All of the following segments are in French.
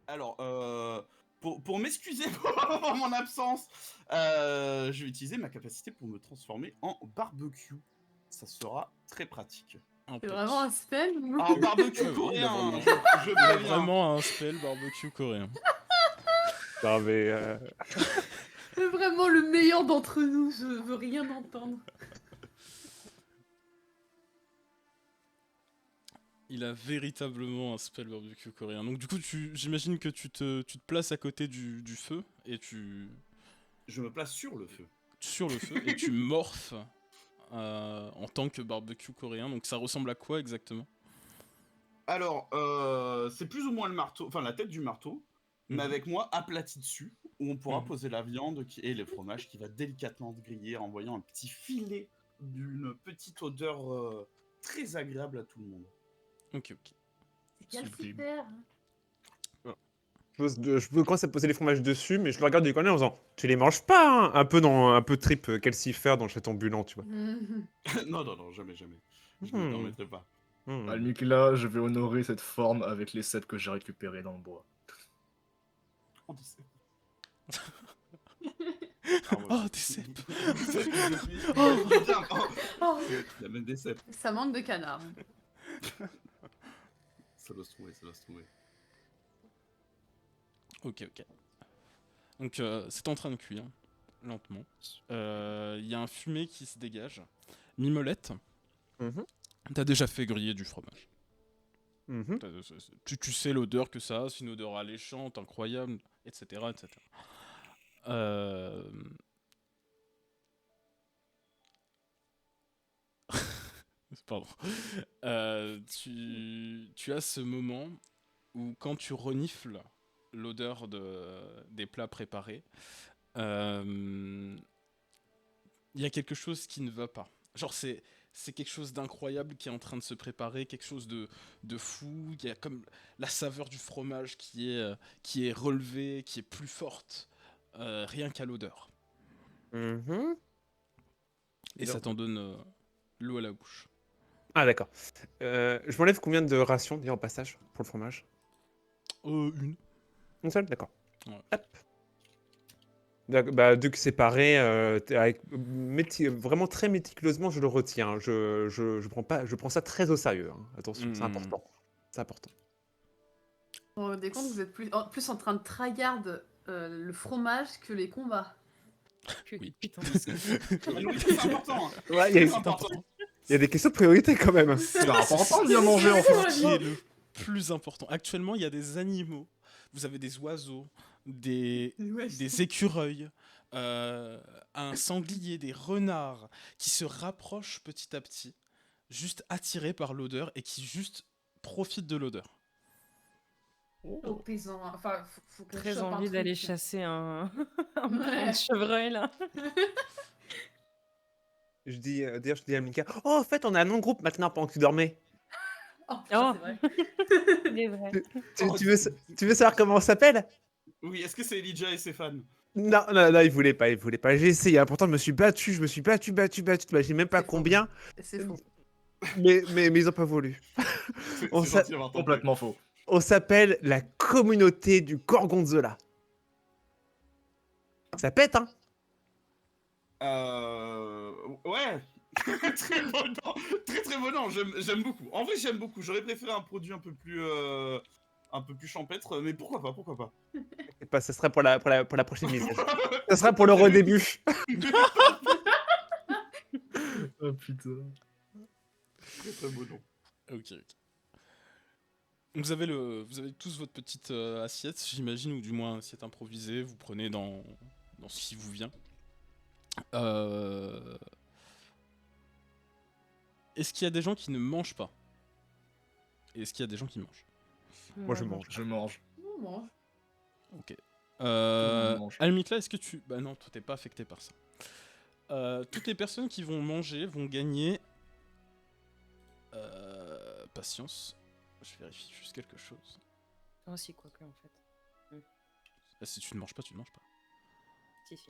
Alors, pour m'excuser pour mon absence, je vais utiliser ma capacité pour me transformer en barbecue. Ça sera très pratique. C'est vraiment un spell ou... Ah, barbecue Ah oui, il a coréen, vraiment- je Il a préviens. vraiment un spell barbecue coréen. Non, mais C'est vraiment le meilleur d'entre nous, je veux rien entendre. Il a véritablement un spell barbecue coréen. Donc du coup, j'imagine que tu te places à côté du feu et Je me place sur le feu. sur le feu et tu morphes en tant que barbecue coréen. Donc ça ressemble à quoi exactement? Alors, c'est plus ou moins le marteau, enfin la tête du marteau, mais avec moi aplati dessus, où on pourra poser la viande et le fromage qui va délicatement se griller, envoyant un petit filet d'une petite odeur très agréable à tout le monde. Ok, ok. C'est calcifère. je peux commencer à poser les fromages dessus, mais je le regarde du coin en disant tu les manges pas, hein, un peu trip calcifère dans le château ambulant, tu vois. Non, non, non, jamais, jamais. Je ne me permettrai pas. Almikla, je vais honorer cette forme avec les cèpes que j'ai récupérés dans le bois. Oh, des cèpes. Oh, des cèpes. Oh. Il y a même des cèpes. Ça manque de canard. Ça doit se trouver, ça doit se trouver. Ok, ok. Donc c'est en train de cuire, lentement. Il y a un fumet qui se dégage. Mimolette, t'as déjà fait griller du fromage. Tu sais l'odeur que ça a, c'est une odeur alléchante, incroyable, etc. etc. Pardon. Tu as ce moment où quand tu renifles l'odeur des plats préparés, il y a quelque chose qui ne va pas. Genre c'est quelque chose d'incroyable qui est en train de se préparer, quelque chose de fou. Il y a comme la saveur du fromage qui est relevée, qui est plus forte, rien qu'à l'odeur. Et ça t'en donne l'eau à la bouche. Ah d'accord. Je m'enlève combien de rations d'ailleurs au passage pour le fromage? Une. Une seule, d'accord. Ouais. Hop. Bah, deux séparés, vraiment très méticuleusement, je le retiens. Je prends ça très au sérieux. Hein. Attention, c'est important. C'est important. Vous vous rendez compte que vous êtes plus en train de tryhard le fromage que les combats. Oui. Putain. C'est important. Hein. Ouais, il y a des questions de priorité quand même. C'est important de bien manger en fait. Qui est le plus important. Actuellement, il y a des animaux. Vous avez des oiseaux, des écureuils, un sanglier, des renards qui se rapprochent petit à petit, juste attirés par l'odeur et qui juste profitent de l'odeur. Au paysan. Enfin, faut que je Très chope un envie d'aller truc. chasser un Ouais. chevreuil là. D'ailleurs, je dis à Mika, oh, en fait, on a un nom de groupe maintenant pendant que tu dormais. Oh, putain, Oh. c'est vrai. Il est vrai. Tu veux savoir comment on s'appelle? Oui, est-ce que c'est Elijah et ses fans? Non, non, non, il voulait pas. J'ai essayé, hein. Pourtant, je me suis battu. Bah, j'ai même pas C'est faux. combien. C'est faux. Mais ils ont pas voulu. C'est On gentil d'avoir tenté. Complètement faux. On s'appelle la communauté du Gorgonzola. Ça pète, hein? Ouais. Très bon nom. Très bon nom. J'aime beaucoup. En vrai, j'aime beaucoup. J'aurais préféré un produit un peu plus champêtre, mais pourquoi pas. Ça sera pour la prochaine mise. Ça sera pour le redébut. Oh putain. Très beau nom. Ok. Vous avez tous votre petite assiette, j'imagine, ou du moins assiette improvisée. Vous prenez dans ce qui vous vient. Est-ce qu'il y a des gens qui ne mangent pas? Et est-ce qu'il y a des gens qui mangent? Moi, je mange. Je mange. On mange. Ok. mange. Almikla, est-ce que tu... Bah non, toi t'es pas affecté par ça. Toutes les personnes qui vont manger vont gagner... patience. Je vérifie juste quelque chose. Ah si, quoique en fait. Ah, si tu ne manges pas, tu ne manges pas. Si, si.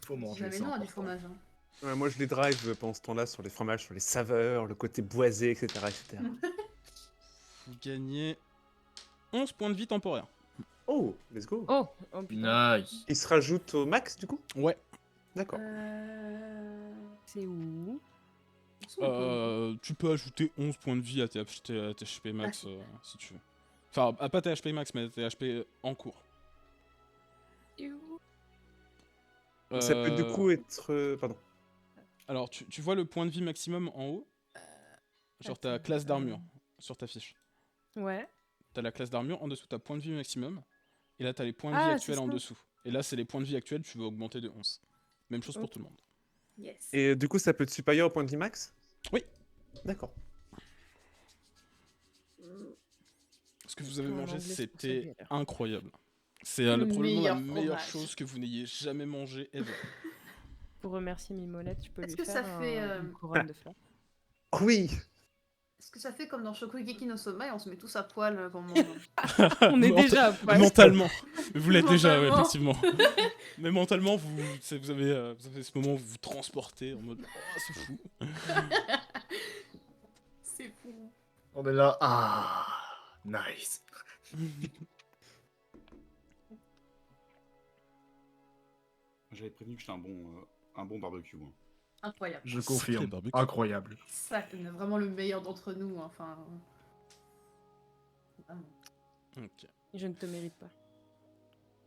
Faut manger. Jamais c'est non à du important. fromage. Hein. Ouais, moi, je les drive pendant ce temps-là sur les fromages, sur les saveurs, le côté boisé, etc. etc. Vous gagnez 11 points de vie temporaires. Oh, let's go. Oh putain. Nice. Il se rajoute au max du coup? Ouais. D'accord. C'est où? Tu peux ajouter 11 points de vie à tes HP max si tu veux. Enfin, pas tes HP max, mais tes HP en cours. Ça peut du coup être. Pardon. Alors, tu vois le point de vie maximum en haut? Genre ta Attends, classe d'armure sur ta fiche. Ouais. T'as la classe d'armure, en dessous t'as point de vie maximum. Et là t'as les points de vie Ah, actuels c'est en ça. dessous. Et là c'est les points de vie actuels, tu veux augmenter de 11. Même chose pour tout le monde. Yes. Et du coup, ça peut être supérieur au point de vie max? Oui. D'accord. Ce que vous avez En mangé, anglais, c'est pour ça c'était que j'ai l'air. incroyable. C'est Le probablement la meilleur meilleure fromage. chose que vous n'ayez jamais mangé ever. Pour remercier Mimolette, tu peux Est-ce lui que ça faire fait, une couronne de fleurs. Oh oui. Est-ce que ça fait comme dans Shokugeki no Soma et on se met tous à poil quand on mange? On est déjà à poil. Mentalement. Vous l'êtes déjà, ouais, Mentalement. effectivement. Mais mentalement, vous avez ce moment où vous vous transportez en mode oh, c'est fou. C'est fou. On est là. Ah, nice. J'avais prévenu que j'étais un bon barbecue. Hein. Incroyable. Je Sacré confirme. barbecue. Incroyable. Ça, vraiment le meilleur d'entre nous. Enfin. Vraiment. Ok. Je ne te mérite pas.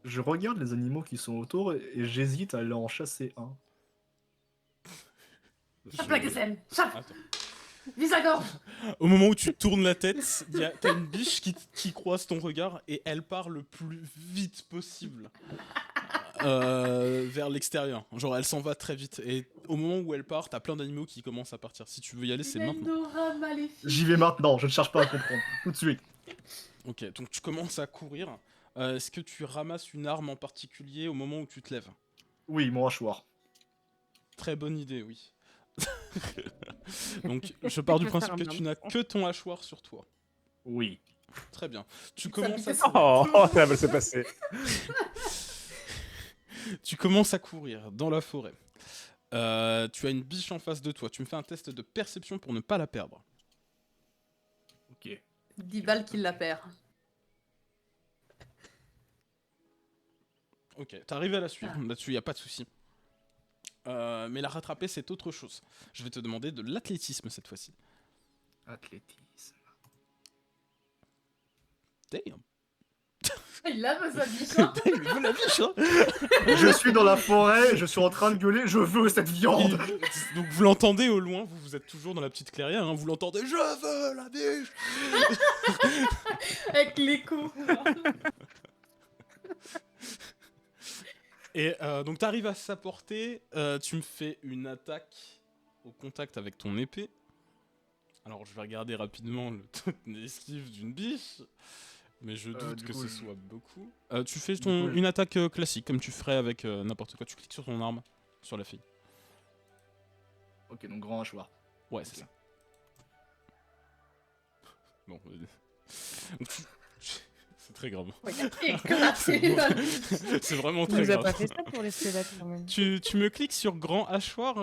Je regarde les animaux qui sont autour et j'hésite à aller en chasser un. Chape la Kessem. Chape. Attends. Vise à gorge. Au moment où tu tournes la tête, t'as une biche qui croise ton regard et elle part le plus vite possible vers l'extérieur. Genre elle s'en va très vite. Et au moment où elle part, t'as plein d'animaux qui commencent à partir. Si tu veux y aller, c'est maintenant. Nora maléfique. J'y vais maintenant, je ne cherche pas à comprendre. Tout de suite. Ok, donc tu commences à courir. Est-ce que tu ramasses une arme en particulier au moment où tu te lèves? Oui, mon hachoir. Très bonne idée, oui. Donc je pars du Je vais principe faire que un tu n'as que ton hachoir sur toi. Oui. Très bien. Tu Ça commences à pique courir. Oh, ça va se passer. Tu commences à courir dans la forêt. Tu as une biche en face de toi. Tu me fais un test de perception pour ne pas la perdre. Ok. 10 balles qu'il la perd. Ok, t'arrives à la suivre. Là-dessus, y a pas de souci. Mais la rattraper, c'est autre chose. Je vais te demander de l'athlétisme cette fois-ci. Athlétisme. Damn. Il a sa biche. Hein. Il veut la biche, hein. Je suis dans la forêt, je suis en train de gueuler, je veux cette viande. Donc vous l'entendez au loin, vous êtes toujours dans la petite clairière, hein, vous l'entendez, je veux la biche. Avec l'écho. Et donc t'arrives à sa portée, tu me fais une attaque au contact avec ton épée. Alors je vais regarder rapidement le taux d'esquive d'une biche, mais je doute du que coup, ce je- soit beaucoup. Tu fais Du coup, je- une attaque classique, comme tu ferais avec n'importe quoi, tu cliques sur ton arme, sur la fille. Ok, donc grand hachoir. Ouais, c'est ça. Bon, donc c'est très grave. C'est vraiment On très nous a grave. pas fait ça pour les squelettes quand même. Tu me cliques sur grand hachoir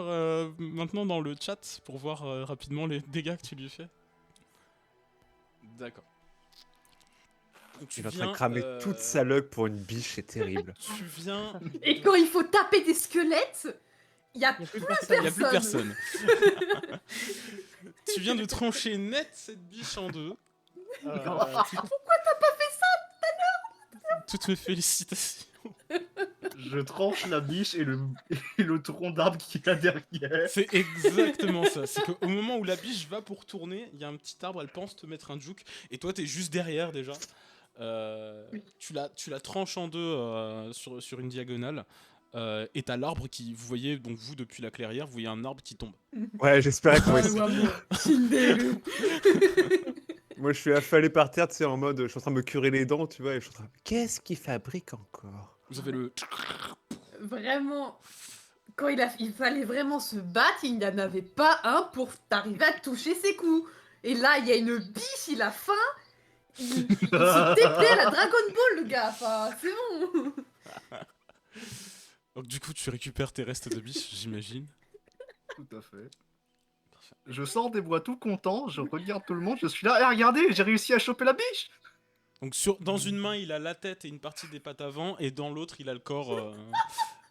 maintenant dans le chat pour voir rapidement les dégâts que tu lui fais. D'accord. Donc, tu Il est en train de viens, cramer toute sa luck pour une biche, c'est terrible. Tu viens. Et quand il faut taper des squelettes, il y a Il y a plus plus personne. Il n'y a plus personne. personne. Tu viens de trancher net cette biche en deux. Pourquoi t'as pas fait ça? Toutes mes félicitations. Je tranche la biche et le tronc d'arbre qui est là derrière. C'est exactement ça. C'est qu'au moment où la biche va pour tourner, il y a un petit arbre, elle pense te mettre un juke, et toi t'es juste derrière déjà. Tu la tranches en deux sur une diagonale, et t'as l'arbre qui, vous voyez, donc vous depuis la clairière, vous voyez un arbre qui tombe. Ouais, j'espérais qu'on va Ah, essayer. Shinderu. Moi, je suis affalé par terre, tu sais, en mode, je suis en train de me curer les dents, tu vois, et je suis en train. Qu'est-ce qu'il fabrique encore? Vous avez le. Vraiment, quand il fallait vraiment se battre, il n'y en avait pas un pour t'arriver à toucher ses coups. Et là, il y a une biche, il a faim. Il s'est TP à la Dragon Ball, le gars. Enfin, c'est bon. Donc du coup, tu récupères tes restes de biche, j'imagine. Tout à fait. Je sors des bois tout content, je regarde tout le monde, je suis là, et regardez, j'ai réussi à choper la biche. Donc dans une main, il a la tête et une partie des pattes avant, et dans l'autre, il a le corps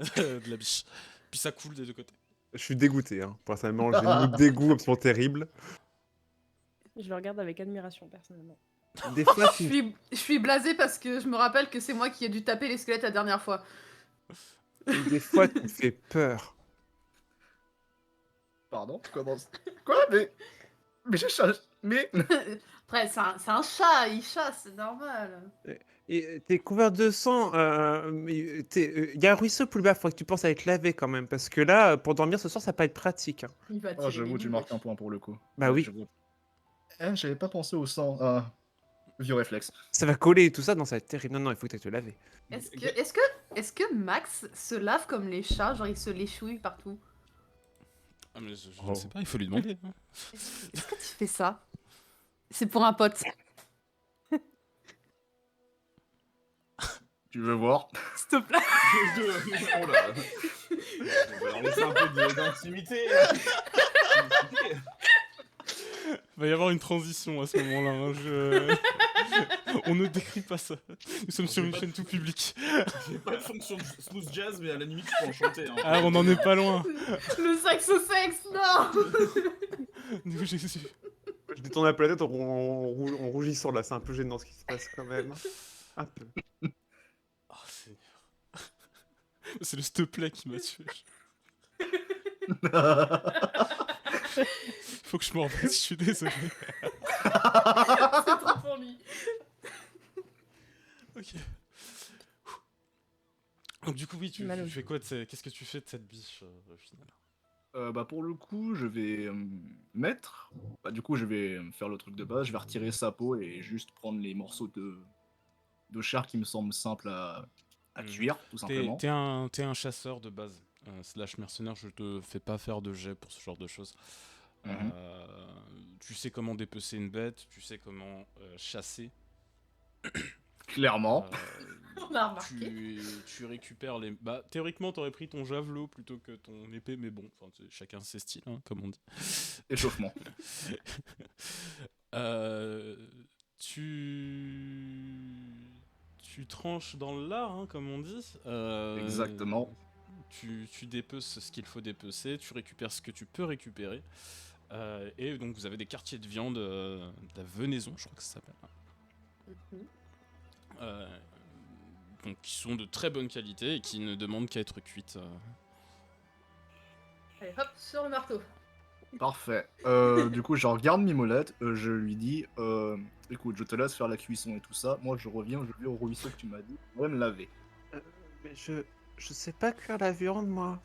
de la biche. Puis ça coule des deux côtés. Je suis dégoûté, hein. Personnellement, j'ai une dégoût absolument terrible. Je le regarde avec admiration, personnellement. Des fois, Je suis blasée parce que je me rappelle que c'est moi qui ai dû taper les squelettes la dernière fois. des fois, tu me fais peur. Pardon, tu commences. Quoi? Mais j'ai mais Après, c'est un chat, il chasse, c'est normal. Et t'es couvert de sang. Il y a un ruisseau plus bas, faudrait que tu penses à être lavé quand même. Parce que là, pour dormir ce soir, ça va pas être pratique, hein. Il va oh, tirer j'avoue, les tu nues, marques un wesh. point pour le coup. Bah oui. J'avoue. J'avais pas pensé au sang. Ah, vieux réflexe. Ça va coller et tout ça, non, ça va être terrible. Non, non, il faut que tu te laver. Est-ce que Max se lave comme les chats, genre il se l'échouille partout? Ah, mais je Oh. ne sais pas, il faut lui demander. Hein. Est-ce que tu fais ça? C'est pour un pote. Tu veux voir? S'il te plaît. Oh là. On va leur laisser un peu d'intimité. Il va y avoir une transition à ce moment-là. Hein, On ne décrit pas ça. Nous sommes sur une chaîne tout public. J'ai pas de fonction de smooth jazz, mais à la limite, je peux en chanter. Hein. Ah, on n'en est pas loin. Le sexe au sexe, non. Je détourne un peu la tête en rougissant là, c'est un peu gênant ce qui se passe quand même. Un peu. Oh, Seigneur. C'est le stop-play qui m'a tué. Faut que je m'en remette, je suis désolé. C'est trop pour lui. Ok. Donc du coup, oui, tu fais quoi qu'est-ce que tu fais de cette biche au final? Bah pour le coup, je vais mettre. Bah du coup, je vais faire le truc de base. Je vais retirer sa peau et juste prendre les morceaux de chair qui me semblent simples à cuire, tout simplement. T'es un chasseur de base. Slash mercenaire, je te fais pas faire de jet pour ce genre de choses. Mhm. Tu sais comment dépecer une bête, tu sais comment chasser. Clairement. On a remarqué. Tu récupères les... Bah, théoriquement, t'aurais pris ton javelot plutôt que ton épée, mais bon, chacun ses styles, hein, comme on dit. Échauffement. Tu tranches dans le lard, hein, comme on dit. Exactement. Tu dépeces ce qu'il faut dépecer, tu récupères ce que tu peux récupérer. Et donc vous avez des quartiers de viande, de la venaison, je crois que ça s'appelle. Donc qui sont de très bonne qualité et qui ne demandent qu'à être cuites. Allez, hop, sur le marteau. Parfait. Du coup, je regarde Mimolette, je lui dis écoute, je te laisse faire la cuisson et tout ça. Moi, je reviens, je vais au ruisseau que tu m'as dit. Je vais me laver. Mais je sais pas cuire la viande, moi.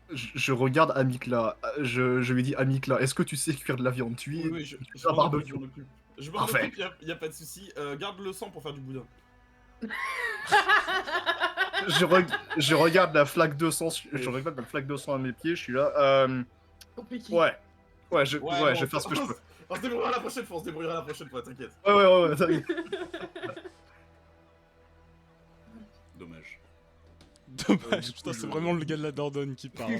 Je regarde Amikla. Je lui dis Amikla, est-ce que tu sais cuire de la viande? Tu es. Oui, je un m'en occupe, barbecue. je m'en occupe. Je m'en Parfait. occupe, y a pas de souci. Garde le sang pour faire du boudin. Je regarde la flaque de sang. Je regarde la flaque de sang à mes pieds. Je suis là. Compliqué. Ouais. Ouais, je bon, vais faire ce que je peux. On se débrouillera la prochaine fois, t'inquiète. Ouais, t'inquiète. Dommage. Dommage, Du putain, coup, c'est je- vraiment le gars de la Dordogne qui parle. Hein,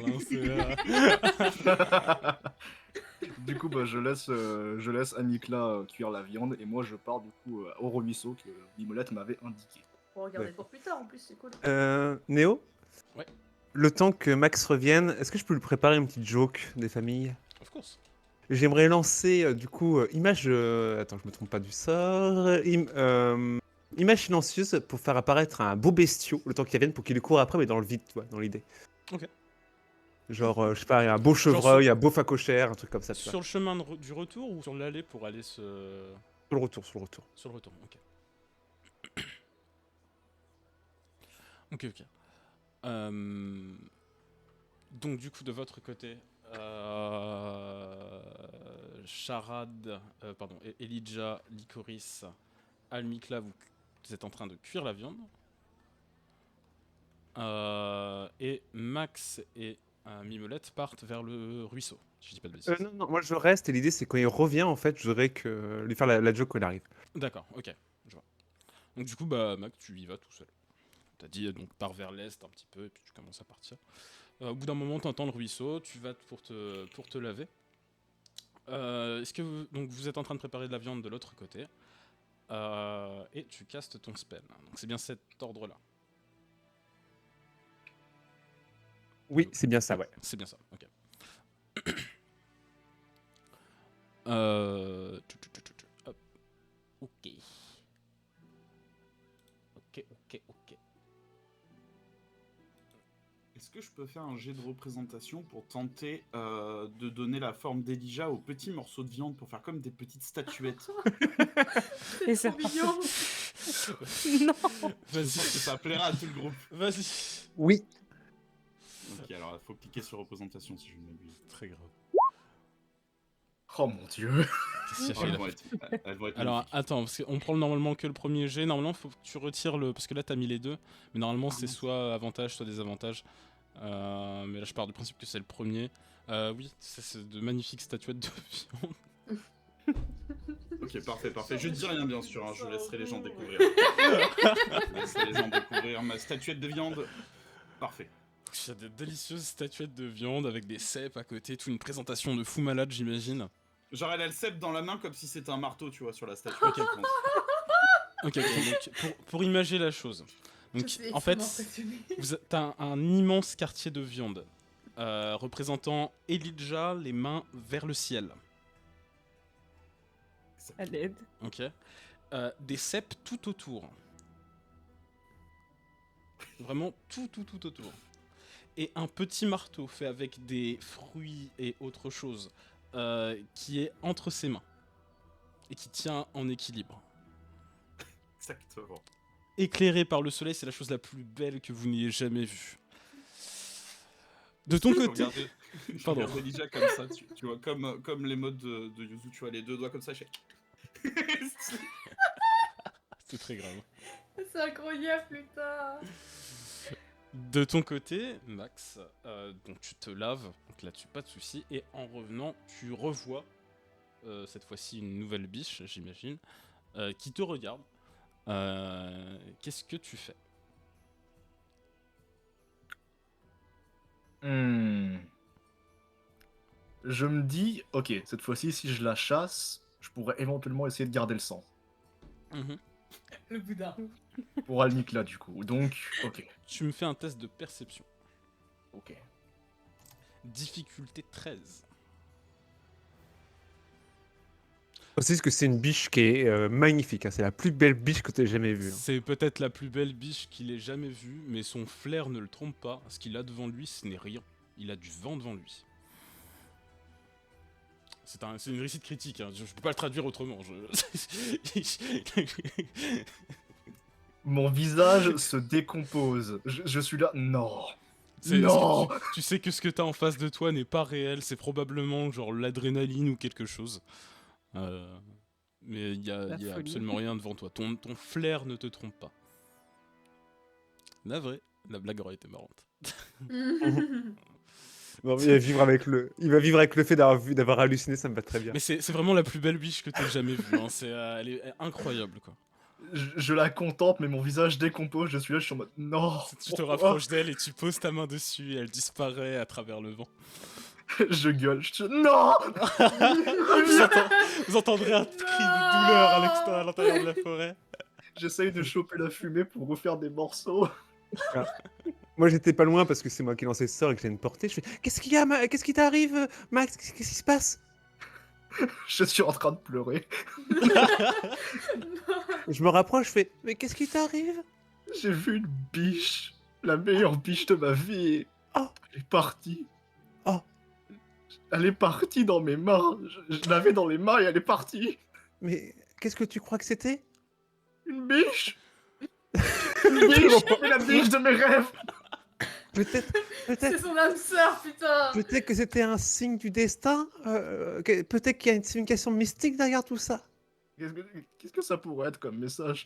Du coup, bah, je laisse Amikla cuire la viande et moi je pars du coup au ruisseau que Mimolette m'avait indiqué. On va regarder pour plus tard en plus, c'est cool. Néo? Ouais. Le temps que Max revienne, est-ce que je peux lui préparer une petite joke des familles? Of course. J'aimerais lancer, du coup, image... Attends, je me trompe pas du sort. Image silencieuse pour faire apparaître un beau bestiau, le temps qu'il vienne, pour qu'il le court après, mais dans le vide, tu vois, dans l'idée. Ok. Genre, je sais pas, un beau chevreuil, un beau facochère, un truc comme ça, tu vois. Sur le chemin du retour ou sur l'aller pour aller se... Sur le retour, sur le retour. Sur le retour, ok. Ok. Donc du coup, de votre côté, Charade, pardon, Elijah, Lycoris, Almikla, vous êtes en train de cuire la viande. Et Max et Mimolette partent vers le ruisseau, si je dis pas de bêtises. Non, moi je reste, et l'idée c'est quand il revient, en fait, je voudrais lui faire la joke quand il arrive. D'accord, ok, je vois. Donc du coup, bah Max, tu y vas tout seul. T'as dit, donc pars vers l'est un petit peu, et puis tu commences à partir. Au bout d'un moment, t'entends le ruisseau, tu vas pour te laver. Est-ce que donc vous êtes en train de préparer de la viande de l'autre côté. et tu castes ton spell. Donc c'est bien cet ordre-là. Oui, c'est bien ça, ouais. C'est bien ça, ok. Hop. Ok. Ok. Est-ce que je peux faire un jet de représentation pour tenter de donner la forme d'Elijah aux petits morceaux de viande pour faire comme des petites statuettes? Et C'est trop mignon. Non. Je pense que ça plaira à tout le groupe. Vas-y. Oui. Ok, alors il faut cliquer sur représentation si je ne m'abuse. Très grave. Oh mon dieu. Qu'est-ce qu'il y a Elles fait, vont là elles vont être Alors magnifiques. attends, parce qu'on prend normalement que le premier jet. Normalement, faut que tu retires le. Parce que là, t'as mis les deux. Mais normalement, c'est soit avantage, soit désavantage. Mais là, je pars du principe que c'est le premier. Oui, c'est de magnifiques statuettes de viande. Ok, parfait. Je dis rien bien sûr, hein, je laisserai les gens découvrir. Je laisserai les gens découvrir ma statuette de viande. Parfait. Il y a des délicieuses statuettes de viande avec des cèpes à côté. Toute une présentation de fou malade, j'imagine. Genre elle a le cep dans la main comme si c'était un marteau, tu vois, sur la statue. Ok. Ok, donc pour imager la chose. Donc, Je suis en fait, extrêmement impressionnée. t'as un immense quartier de viande représentant Elijah, les mains vers le ciel. À l'aide. Ok. Des cèpes tout autour. Vraiment tout autour. Et un petit marteau fait avec des fruits et autre chose qui est entre ses mains et qui tient en équilibre. Exactement. Éclairé par le soleil, c'est la chose la plus belle que vous n'ayez jamais vue. De ton côté... Je Pardon. regarde Elijah comme ça, tu vois, comme les modes de Yuzu, tu vois, les deux doigts comme ça, je fais... C'est très grave. C'est incroyable, putain. De ton côté, Max, donc tu te laves, donc là-dessus pas de souci, et en revenant, tu revois cette fois-ci une nouvelle biche, j'imagine, qui te regarde. Qu'est-ce que tu fais? Je me dis, ok, cette fois-ci, si je la chasse, je pourrais éventuellement essayer de garder le sang. Le boudin. Pour Alnikla, du coup. Donc, ok. Tu me fais un test de perception. Ok. Difficulté 13. Aussi, que c'est une biche qui est magnifique. Hein. C'est la plus belle biche que tu aies jamais vue. Hein. C'est peut-être la plus belle biche qu'il ait jamais vue, mais son flair ne le trompe pas. Ce qu'il a devant lui, ce n'est rien. Il a du vent devant lui. C'est une réussite critique, hein. Je peux pas le traduire autrement. Mon visage se décompose. Je suis là, non. C'est- Non. tu sais que ce que t'as en face de toi n'est pas réel, c'est probablement genre l'adrénaline ou quelque chose. Mais il y a folie. absolument rien devant toi. Ton flair ne te trompe pas. Navré, la blague aurait été marrante. Non, il va vivre avec le fait d'avoir halluciné, ça me va très bien. Mais c'est vraiment la plus belle biche que t'aies jamais vue. Hein. Elle est incroyable, quoi. Je la contemple, mais mon visage décompose. Je suis là, je suis en mode, non. Tu te pourquoi rapproches d'elle et tu poses ta main dessus et elle disparaît à travers le vent. Je gueule. Non. Vous entendrez un cri de douleur à l'intérieur de la forêt. J'essaye de choper la fumée pour refaire des morceaux. Moi, j'étais pas loin parce que c'est moi qui lançais le sort et que je viens de porter. Je fais qu'est-ce qu'il y a, qu'est-ce qui t'arrive, Max? Qu'est-ce qui se passe? Je suis en train de pleurer. Je me rapproche, je fais mais qu'est-ce qui t'arrive? J'ai vu une biche. La meilleure biche de ma vie. Oh. Elle est partie. Oh. Elle est partie dans mes mains. Je l'avais dans les mains et elle est partie. Mais qu'est-ce que tu crois que c'était? Une biche. Une biche. C'est la biche de mes rêves. Peut-être, C'est peut-être, son âme sœur, putain. peut-être que c'était un signe du destin. Peut-être qu'il y a une signification mystique derrière tout ça. Qu'est-ce que ça pourrait être comme message?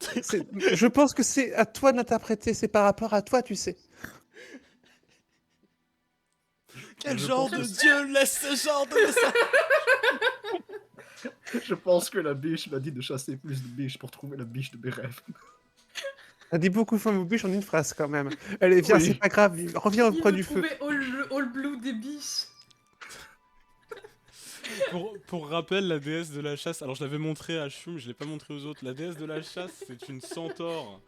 Je pense que c'est à toi d'interpréter. C'est par rapport à toi, tu sais. Quel Je genre pense de que- dieu laisse ce genre de message? Je pense que la biche m'a dit de chasser plus de biches pour trouver la biche de mes rêves. T'as dit beaucoup de fois bouche en une phrase quand même. Allez, viens, Oui. c'est pas grave. Reviens Il auprès veut du feu. trouver all blue des biches. Pour rappel, la déesse de la chasse, alors je l'avais montré à Chum, je l'ai pas montré aux autres. La déesse de la chasse, c'est une centaure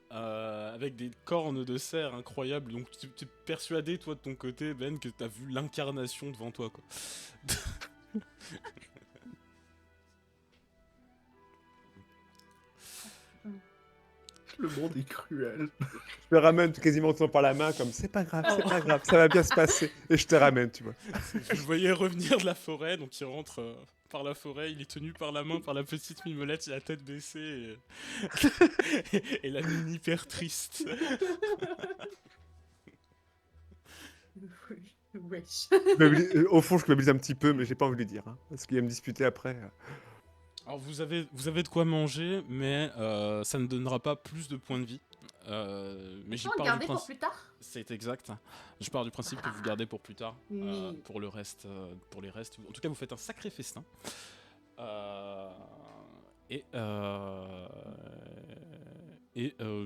avec des cornes de cerf incroyables. Donc tu es persuadé, toi, de ton côté, Ben, que t'as vu l'incarnation devant toi, quoi. Le monde est cruel. Je te ramène quasiment tout le temps par la main, comme c'est pas grave, ça va bien se passer. Et je te ramène, tu vois. Je le voyais revenir de la forêt, donc il rentre par la forêt, il est tenu par la main par la petite mimolette, il a la tête baissée et la mine hyper triste. Wesh. Au fond, je culpabilise un petit peu, mais j'ai pas envie de lui dire. Hein, parce qu'il va me disputer après. Alors vous avez de quoi manger, mais ça ne donnera pas plus de points de vie. Mais j'y On va pars garder du pour principe. plus tard. C'est exact. Je pars du principe que vous gardez pour plus tard. Oui. Pour le reste, pour les restes. En tout cas, vous faites un sacré festin.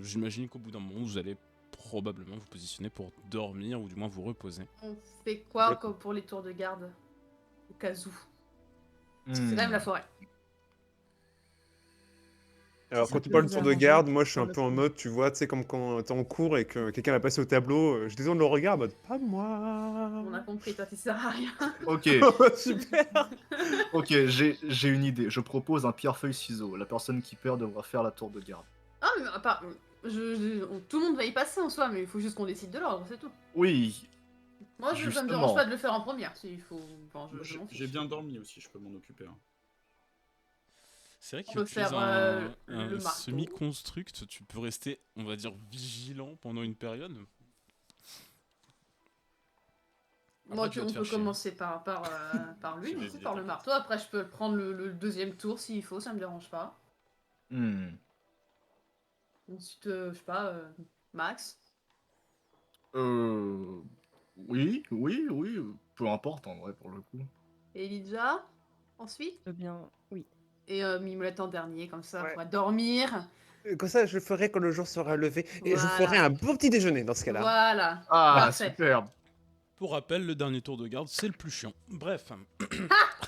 J'imagine qu'au bout d'un moment, vous allez probablement vous positionner pour dormir ou du moins vous reposer. On fait quoi comme pour les tours de garde? Au cas où. C'est quand même la forêt. Alors, Ça quand tu peut parles de vous tour de arranger garde, moi je suis pour un le peu en coup. mode, tu vois, tu sais, comme quand t'es en cours et que quelqu'un va passer au tableau, je détourne le regard en mode, pas moi. On a compris, toi, tu sers à rien. Ok, Super. ok, j'ai une idée. Je propose un pierre-feuille-ciseau. La personne qui perd devra faire la tour de garde. Ah, mais à part. Tout le monde va y passer en soi, mais il faut juste qu'on décide de l'ordre, c'est tout. Oui, Moi, ça me Justement. dérange pas de le faire en première, s'il faut. Enfin, je m'en J'ai fiche. bien dormi aussi, je peux m'en occuper. Hein. C'est vrai On que peut tu es faire, un le marteau. semi-construct, tu peux rester, on va dire, vigilant pendant une période. Moi, Après, tu vas on te faire peut chier. commencer par lui, J'ai du des coup, idées, par le t'inquiète. marteau. Après, je peux prendre le deuxième tour s'il faut, ça me dérange pas. Hmm. Ensuite, je sais pas, Max. Oui, peu importe en vrai pour le coup. Elijah. Ensuite. Bien, oui. Et Mimolette en dernier, comme ça, Ouais. on va dormir. Comme ça, je le ferai quand le jour sera levé. Et je vous ferai Voilà. un bon petit déjeuner dans ce cas-là. Voilà. Ah, Parfait. superbe. Pour rappel, le dernier tour de garde, c'est le plus chiant. Bref.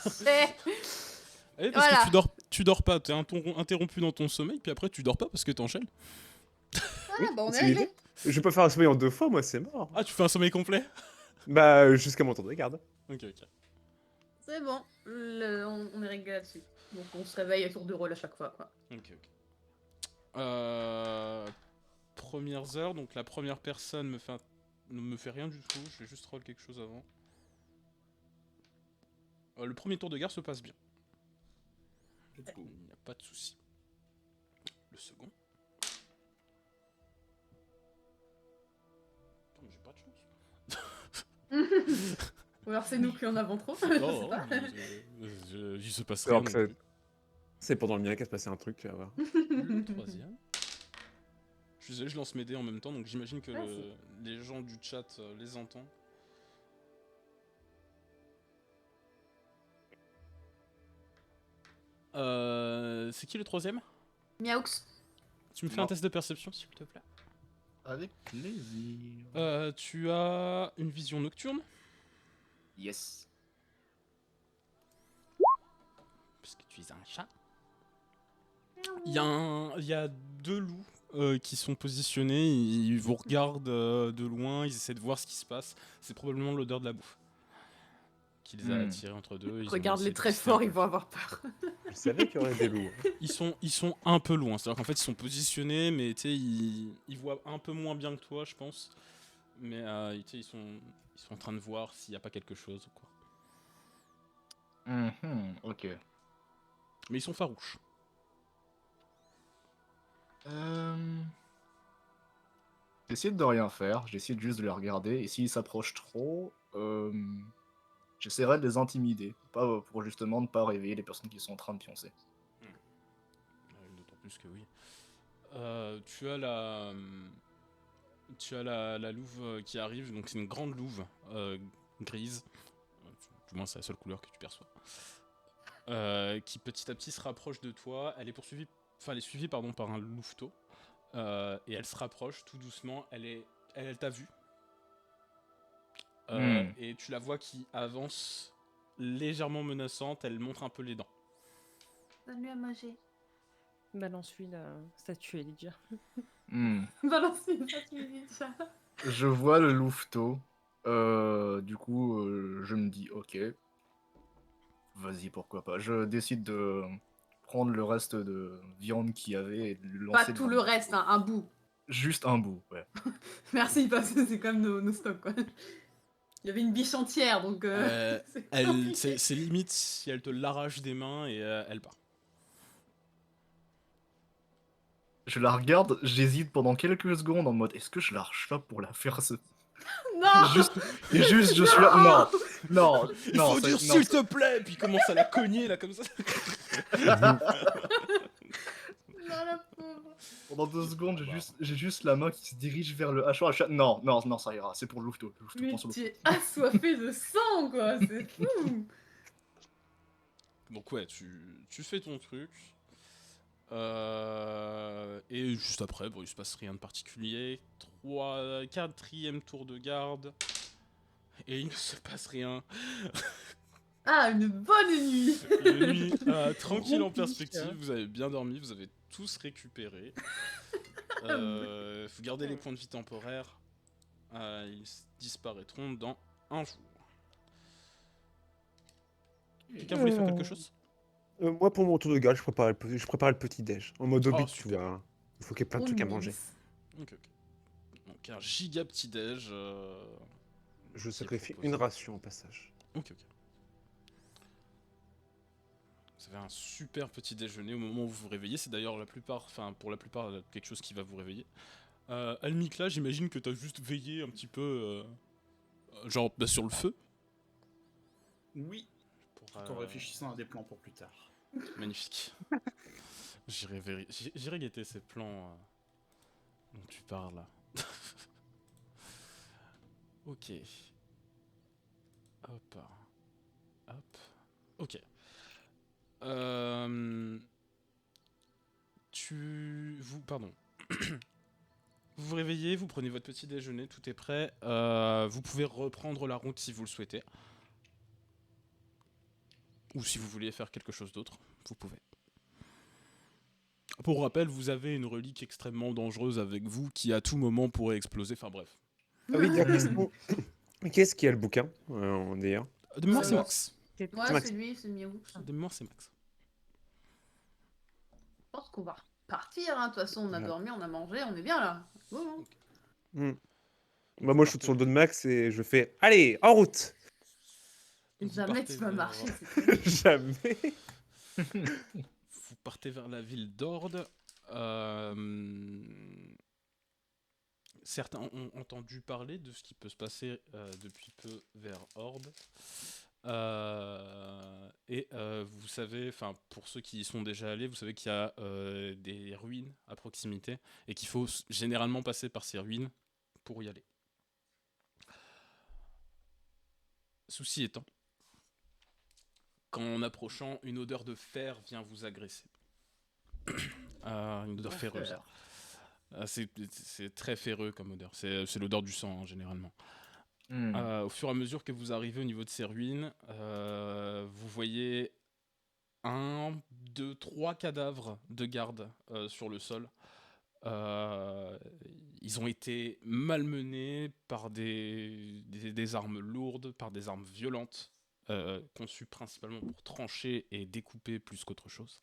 C'est- Eh, parce Voilà. que tu dors pas, t'es interrompu dans ton sommeil, puis après tu dors pas parce que t'enchaînes. Ah, bah, on est C'est réglé. l'idée. Je peux faire un sommeil en 2 fois, moi, c'est mort. Ah, tu fais un sommeil complet? Bah, jusqu'à mon tour de garde. Ok, ok. C'est bon. On est réglé là-dessus. Donc, on se réveille à tour de rôle à chaque fois, quoi. Ok, ok. Premières heures, donc la première personne ne me fait rien du tout, je vais juste roll quelque chose avant. Le premier tour de garde se passe bien. Il n'y a pas de souci. Le second. Putain, mais j'ai pas de chance. Ou alors c'est nous qui en avons trop. Je Non, sais pas. il se passe Alors rien. que non ça- plus. C'est pendant le mien qu'il va se passer un truc, tu vas voir. Le troisième. Je suis désolé, je lance mes dés en même temps, donc j'imagine que Vas-y. les gens du chat les entendent. C'est qui le troisième? Miaoux. Tu me fais Non. un test de perception, s'il te plaît. Avec plaisir. Tu as une vision nocturne, Yes. parce que tu es un chat. Il y a deux loups qui sont positionnés, ils vous regardent de loin, ils essaient de voir ce qui se passe. C'est probablement l'odeur de la bouffe qui les a attirés entre deux. Ils ont Regarde-les essayé de très visiter fort, un ils peu. vont avoir peur. Je savais qu'il y aurait des loups. Ils sont un peu loin, c'est-à-dire qu'en fait ils sont positionnés, mais tu sais, ils voient un peu moins bien que toi, je pense. Mais tu sais, ils sont en train de voir s'il n'y a pas quelque chose ou quoi. Ok. Mais ils sont farouches. J'essaie de rien faire, j'essaie juste de les regarder, et s'ils s'approchent trop, j'essaierai de les intimider, pas pour justement ne pas réveiller les personnes qui sont en train de pioncer. D'autant plus que oui. Tu as la louve qui arrive, donc c'est une grande louve grise, du moins c'est la seule couleur que tu perçois, qui petit à petit se rapproche de toi. Elle est suivie par un louveteau, et elle se rapproche tout doucement. Elle t'a vu, et tu la vois qui avance légèrement menaçante, elle montre un peu les dents. Donne-lui à manger. Balance-lui la statue Elijah. Hmm. Balance-lui une statue déjà. Je vois le louveteau. Du coup, je me dis, ok, vas-y, pourquoi pas. Je décide de prendre le reste de viande qu'il y avait et de le Pas lancer tout dans le reste, hein, un bout. Juste un bout, ouais. Merci, parce que c'est comme nos stocks, quoi. Il y avait une biche entière, donc c'est compliqué. C'est limite si elle te l'arrache des mains et elle part. Je la regarde, j'hésite pendant quelques secondes en mode, est-ce que je la rechope pour la faire se... Non Juste, je suis là, non, non, Il non, faut ça- dire non, s'il te plaît, puis il commence à la cogner là comme ça. Non, la pauvre. Pendant 2 secondes, j'ai juste la main qui se dirige vers le hachoir. Non, non, non, ça ira, c'est pour le louveteau. Le louveteau Mais prend sur le tu louveteau. es assoiffé de sang, quoi, c'est fou. Donc ouais, tu fais ton truc. Et juste après, bon, il se passe rien de particulier. 4e tour de garde. Et il ne se passe rien. Ah, une bonne nuit. La nuit, tranquille en Gros piche, perspective, hein. vous avez bien dormi, vous avez tous récupéré. Vous gardez les points de vie temporaires. Ils disparaîtront dans un jour. Quelqu'un voulait faire quelque chose? Moi, pour mon tour de garde, je prépare le petit-déj. En mode hobbit, tu super. vois. Il faut qu'il y ait plein de Oh, trucs à mince. manger. Ok. Donc un giga petit-déj. Je qui est sacrifie proposé. une ration au passage. Ok. Vous avez un super petit déjeuner au moment où vous vous réveillez. C'est d'ailleurs pour la plupart, quelque chose qui va vous réveiller. Almikla, j'imagine que t'as juste veillé un petit peu, genre sur le feu. Oui, Pour, tout en réfléchissant à des plans pour plus tard. Magnifique. J'irai guetter ces plans dont tu parles. Ok. Hop. Hop. Ok. Pardon. Vous vous réveillez, vous prenez votre petit déjeuner, tout est prêt. Vous pouvez reprendre la route si vous le souhaitez. Ou si vous voulez faire quelque chose d'autre, vous pouvez. Pour rappel, vous avez une relique extrêmement dangereuse avec vous qui à tout moment pourrait exploser. Enfin bref. Ah oui, dire question. Qu'est-ce qui a le bouquin, d'ailleurs? De mémoire, c'est Alors, Max. Ouais, Max. c'est lui, c'est Miaou. De mémoire, c'est Max. Je pense qu'on va repartir, hein. De toute façon, on a Ouais. dormi, on a mangé, on est bien là. Bon, hein. Bah, moi, je saute sur le dos de Max et je fais allez, en route. Vous Jamais partez tu vas vers- marcher, c'est terrible. Jamais. Vous partez vers la ville d'Orde. Certains ont entendu parler de ce qui peut se passer depuis peu vers Orde. Vous savez, enfin pour ceux qui y sont déjà allés, vous savez qu'il y a des ruines à proximité et qu'il faut généralement passer par ces ruines pour y aller. Souci étant, qu'en approchant, une odeur de fer vient vous agresser. Une odeur ferreuse. C'est très ferreux comme odeur. C'est l'odeur du sang, hein, généralement. Au fur et à mesure que vous arrivez au niveau de ces ruines, vous voyez 1, 2, 3 cadavres de gardes sur le sol. Ils ont été malmenés par des armes lourdes, par des armes violentes, conçues principalement pour trancher et découper plus qu'autre chose.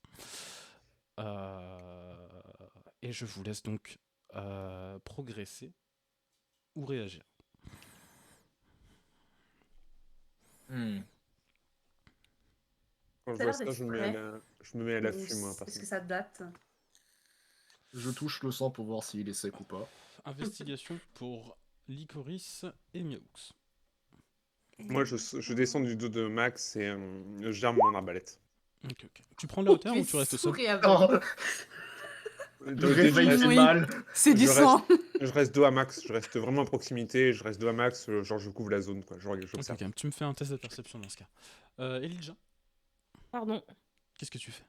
Et je vous laisse donc progresser ou réagir. Quand je Ça a vois l'air ça, d'être je me mets à l'affût, moi, Est-ce parce que ça date? Je touche le sang pour voir s'il est sec ou pas. Investigation pour Licorice et Miaux. Moi, je descends du dos de Max et j'arme mon arbalète. Ok. Tu prends la hauteur ou tu restes seul? Oh, le réveil fait Oui. mal. C'est du Je sang. Je reste dos à Max, je reste vraiment à proximité, je reste dos à Max, genre je couvre la zone, quoi. Genre, j'observe. Ok, tu me fais un test de perception dans ce cas. Elijah, Pardon, qu'est-ce que tu fais?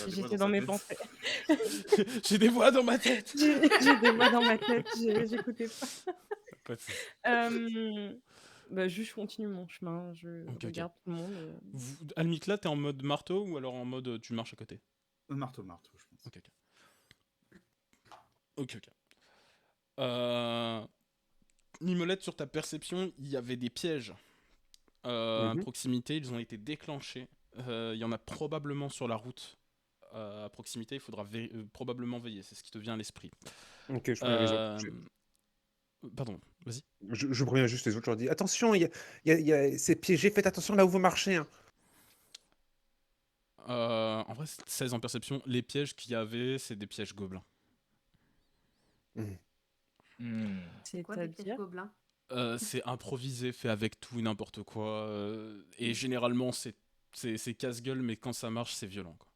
j'étais dans mes pensées. J'ai des voix dans ma tête. J'ai des voix dans ma tête, j'écoutais pas. Pas de souci. Bah, juste je continue mon chemin, je Ok, ok. regarde tout le monde. Almikla, t'es en mode marteau ou alors en mode tu marches à côté? Marteau, je pense. Ok, ok. Ok, ok. Euh... Mimolette, sur ta perception, il y avait des pièges à Mhm. proximité, ils ont été déclenchés. Il y en a probablement sur la route à proximité, il faudra probablement veiller, c'est ce qui te vient à l'esprit. Ok, je préviens les autres. Euh, Pardon, vas-y. Je préviens juste les autres, je leur dis attention, c'est piégé, faites attention là où vous marchez. Hein. En vrai, 16 en perception, les pièges qu'il y avait, c'est des pièges gobelins. Mhm. C'est quoi des pièges C'est-à-dire gobelins? C'est improvisé, fait avec tout et n'importe quoi. Et généralement, c'est casse-gueule, mais quand ça marche, c'est violent, quoi.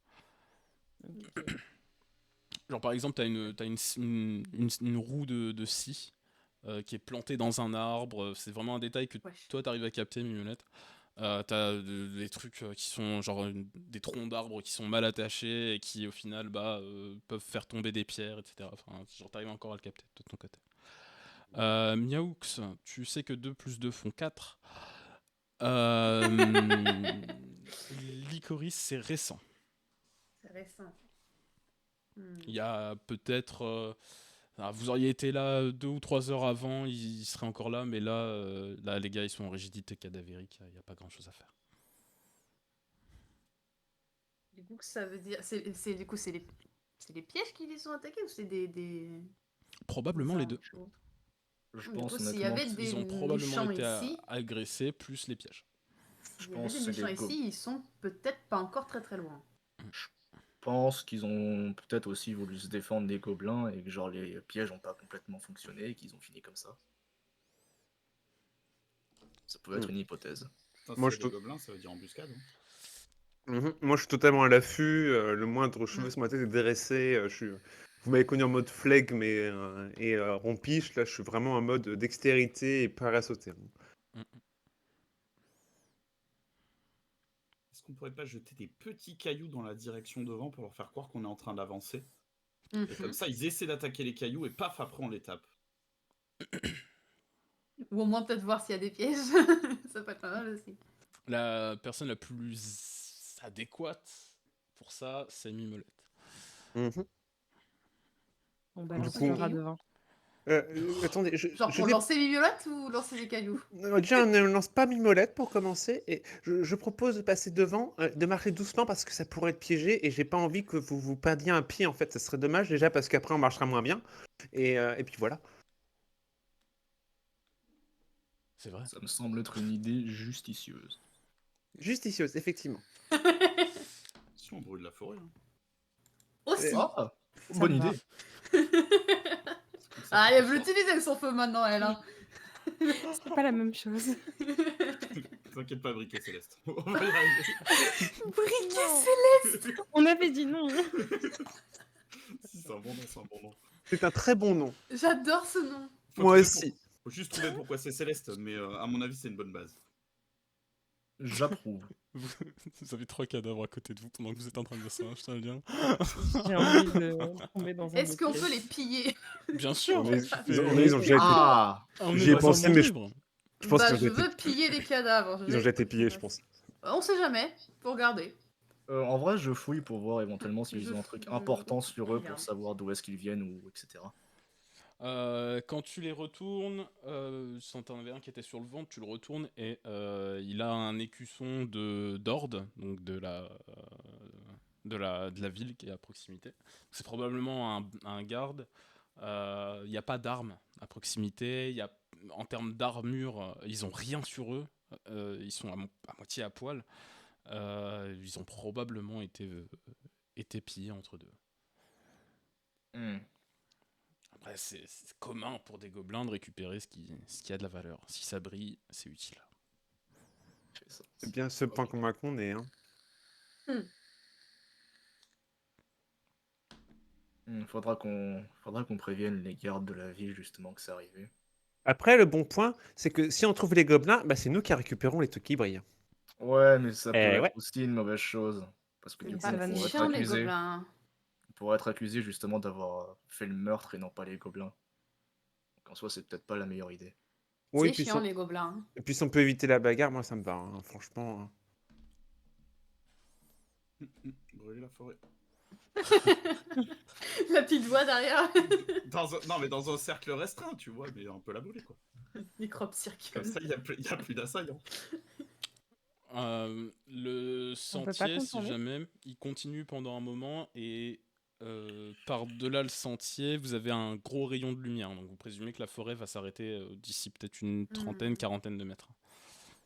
Ok. Genre, par exemple, t'as une roue de scie qui est plantée dans un arbre. C'est vraiment un détail que Wesh. toi, t'arrives à capter, Mignonnette. T'as des trucs qui sont genre des troncs d'arbres qui sont mal attachés et qui, au final, peuvent faire tomber des pierres, etc. Enfin, genre, t'arrives encore à le capter de ton côté. Miaoux, tu sais que 2 plus 2 font 4. Licorice, c'est récent. C'est récent. Il y a peut-être. Vous auriez été là 2 ou 3 heures avant, ils seraient encore là, mais là, les gars, ils sont en rigidité cadavérique, il n'y a pas grand chose à faire. Du coup, ça veut dire. Du coup, c'est les pièges qui les ont attaqués ou c'est des Probablement les armes deux. chaudes? Je Du pense coup, s'il y honnêtement avait que des Ils ont probablement méchants été ici, agressés, plus les pièges. je s'il y avait pense des que c'est méchants les ici, ils sont peut-être pas encore très très loin. Je pense qu'ils ont peut-être aussi voulu se défendre des gobelins et que genre les pièges n'ont pas complètement fonctionné et qu'ils ont fini comme ça. Ça peut être Mhm. une hypothèse. Putain, s'il Moi, y a je des gobelins, ça veut dire embuscade. Moi, je suis totalement à l'affût. Le moindre cheveu Mm. sur ma tête est dressé. Vous m'avez connu en mode flegme et rompiche. Là, je suis vraiment en mode dextérité et prêt à sauter. Mm. Est-ce qu'on pourrait pas jeter des petits cailloux dans la direction devant pour leur faire croire qu'on est en train d'avancer? Et comme Mhm. ça, ils essaient d'attaquer les cailloux et paf, après on les tape. Ou au moins peut-être voir s'il y a des pièges. Ça peut être pas mal aussi. La personne la plus adéquate pour ça, c'est Mimolette. Mhm. On Du balance les le coup, rat cailloux. devant. attendez, Genre pour lancer les violettes ou lancer des cailloux? déjà, on ne lance pas Mimolette pour commencer. Et je propose de passer devant, de marcher doucement parce que ça pourrait être piégé et j'ai pas envie que vous vous perdiez un pied en fait. Ça serait dommage déjà parce qu'après on marchera moins bien. Et puis voilà. C'est vrai. Ça me semble être une idée justicieuse. Justicieuse, effectivement. Si on brûle la forêt. Hein. Aussi. Ah, Ça bonne me va. idée. Comme ça, Ah, tu elle peux veut sortir. l'utiliser son feu maintenant, elle. Hein. C'est pas la même chose. T'inquiète pas, Briquet Céleste. On va y arriver. Briquet Non. Céleste. On avait dit non. Si, c'est un bon nom, c'est un bon nom. C'est un très bon nom. J'adore ce nom. Moi aussi. Faut juste trouver pourquoi c'est Céleste, mais à mon avis, c'est une bonne base. J'approuve. Vous avez 3 cadavres à côté de vous pendant que vous êtes en train de dire ça, je tiens à le dire. J'ai envie de tomber dans un Est-ce qu'on bouquet. peut les piller? Bien sûr. Ils ont déjà été. Ah, On J'y est ai dans pensé, un monde mais libre. je pense Bah, qu'ils ont je déjà été. veux piller les cadavres. Ils ont déjà été pillés, je pense. On sait jamais. Faut regarder. en vrai, je fouille pour voir éventuellement s'ils Je ont un truc fouille, important sur eux regarde. pour savoir d'où est-ce qu'ils viennent ou etc. Quand tu les retournes, si t'en avais un qui était sur le ventre, tu le retournes et il a un écusson d'Orde, donc de la ville qui est à proximité. C'est probablement un garde. Il n'y a pas d'armes à proximité. En termes d'armure, ils ont rien sur eux. Ils sont à moitié à poil. Ils ont probablement été pillés entre deux. Hmm. Après, c'est commun pour des gobelins de récupérer ce qui a de la valeur. Si ça brille, c'est utile. C'est ça. C'est bien ce point commun qu'on est. Hein. Faudra qu'on prévienne les gardes de la ville justement que c'est arrivé. Après, le bon point, c'est que si on trouve les gobelins, bah, c'est nous qui récupérons les trucs qui brillent. Ouais, mais ça peut être Ouais. aussi une mauvaise chose. Parce que du Mais coup, ça Ah, va c'est nous pourrait être chiant les accusé. gobelins. On pourrait être accusé justement d'avoir fait le meurtre et non pas les gobelins. Donc en soi, c'est peut-être pas la meilleure idée. Oui, C'est chiant, les gobelins. et puis si on peut éviter la bagarre, moi ça me va, hein, franchement. Brûler la forêt. La petite voix derrière. Non, mais dans un cercle restreint, tu vois, mais on peut la brûler, quoi. Microbe Comme circule. ça, il y a plus d'assaillants. Le On peut pas sentier, si contourner. jamais, il continue pendant un moment et par-delà le sentier, vous avez un gros rayon de lumière. Donc vous présumez que la forêt va s'arrêter d'ici peut-être une trentaine, quarantaine de mètres.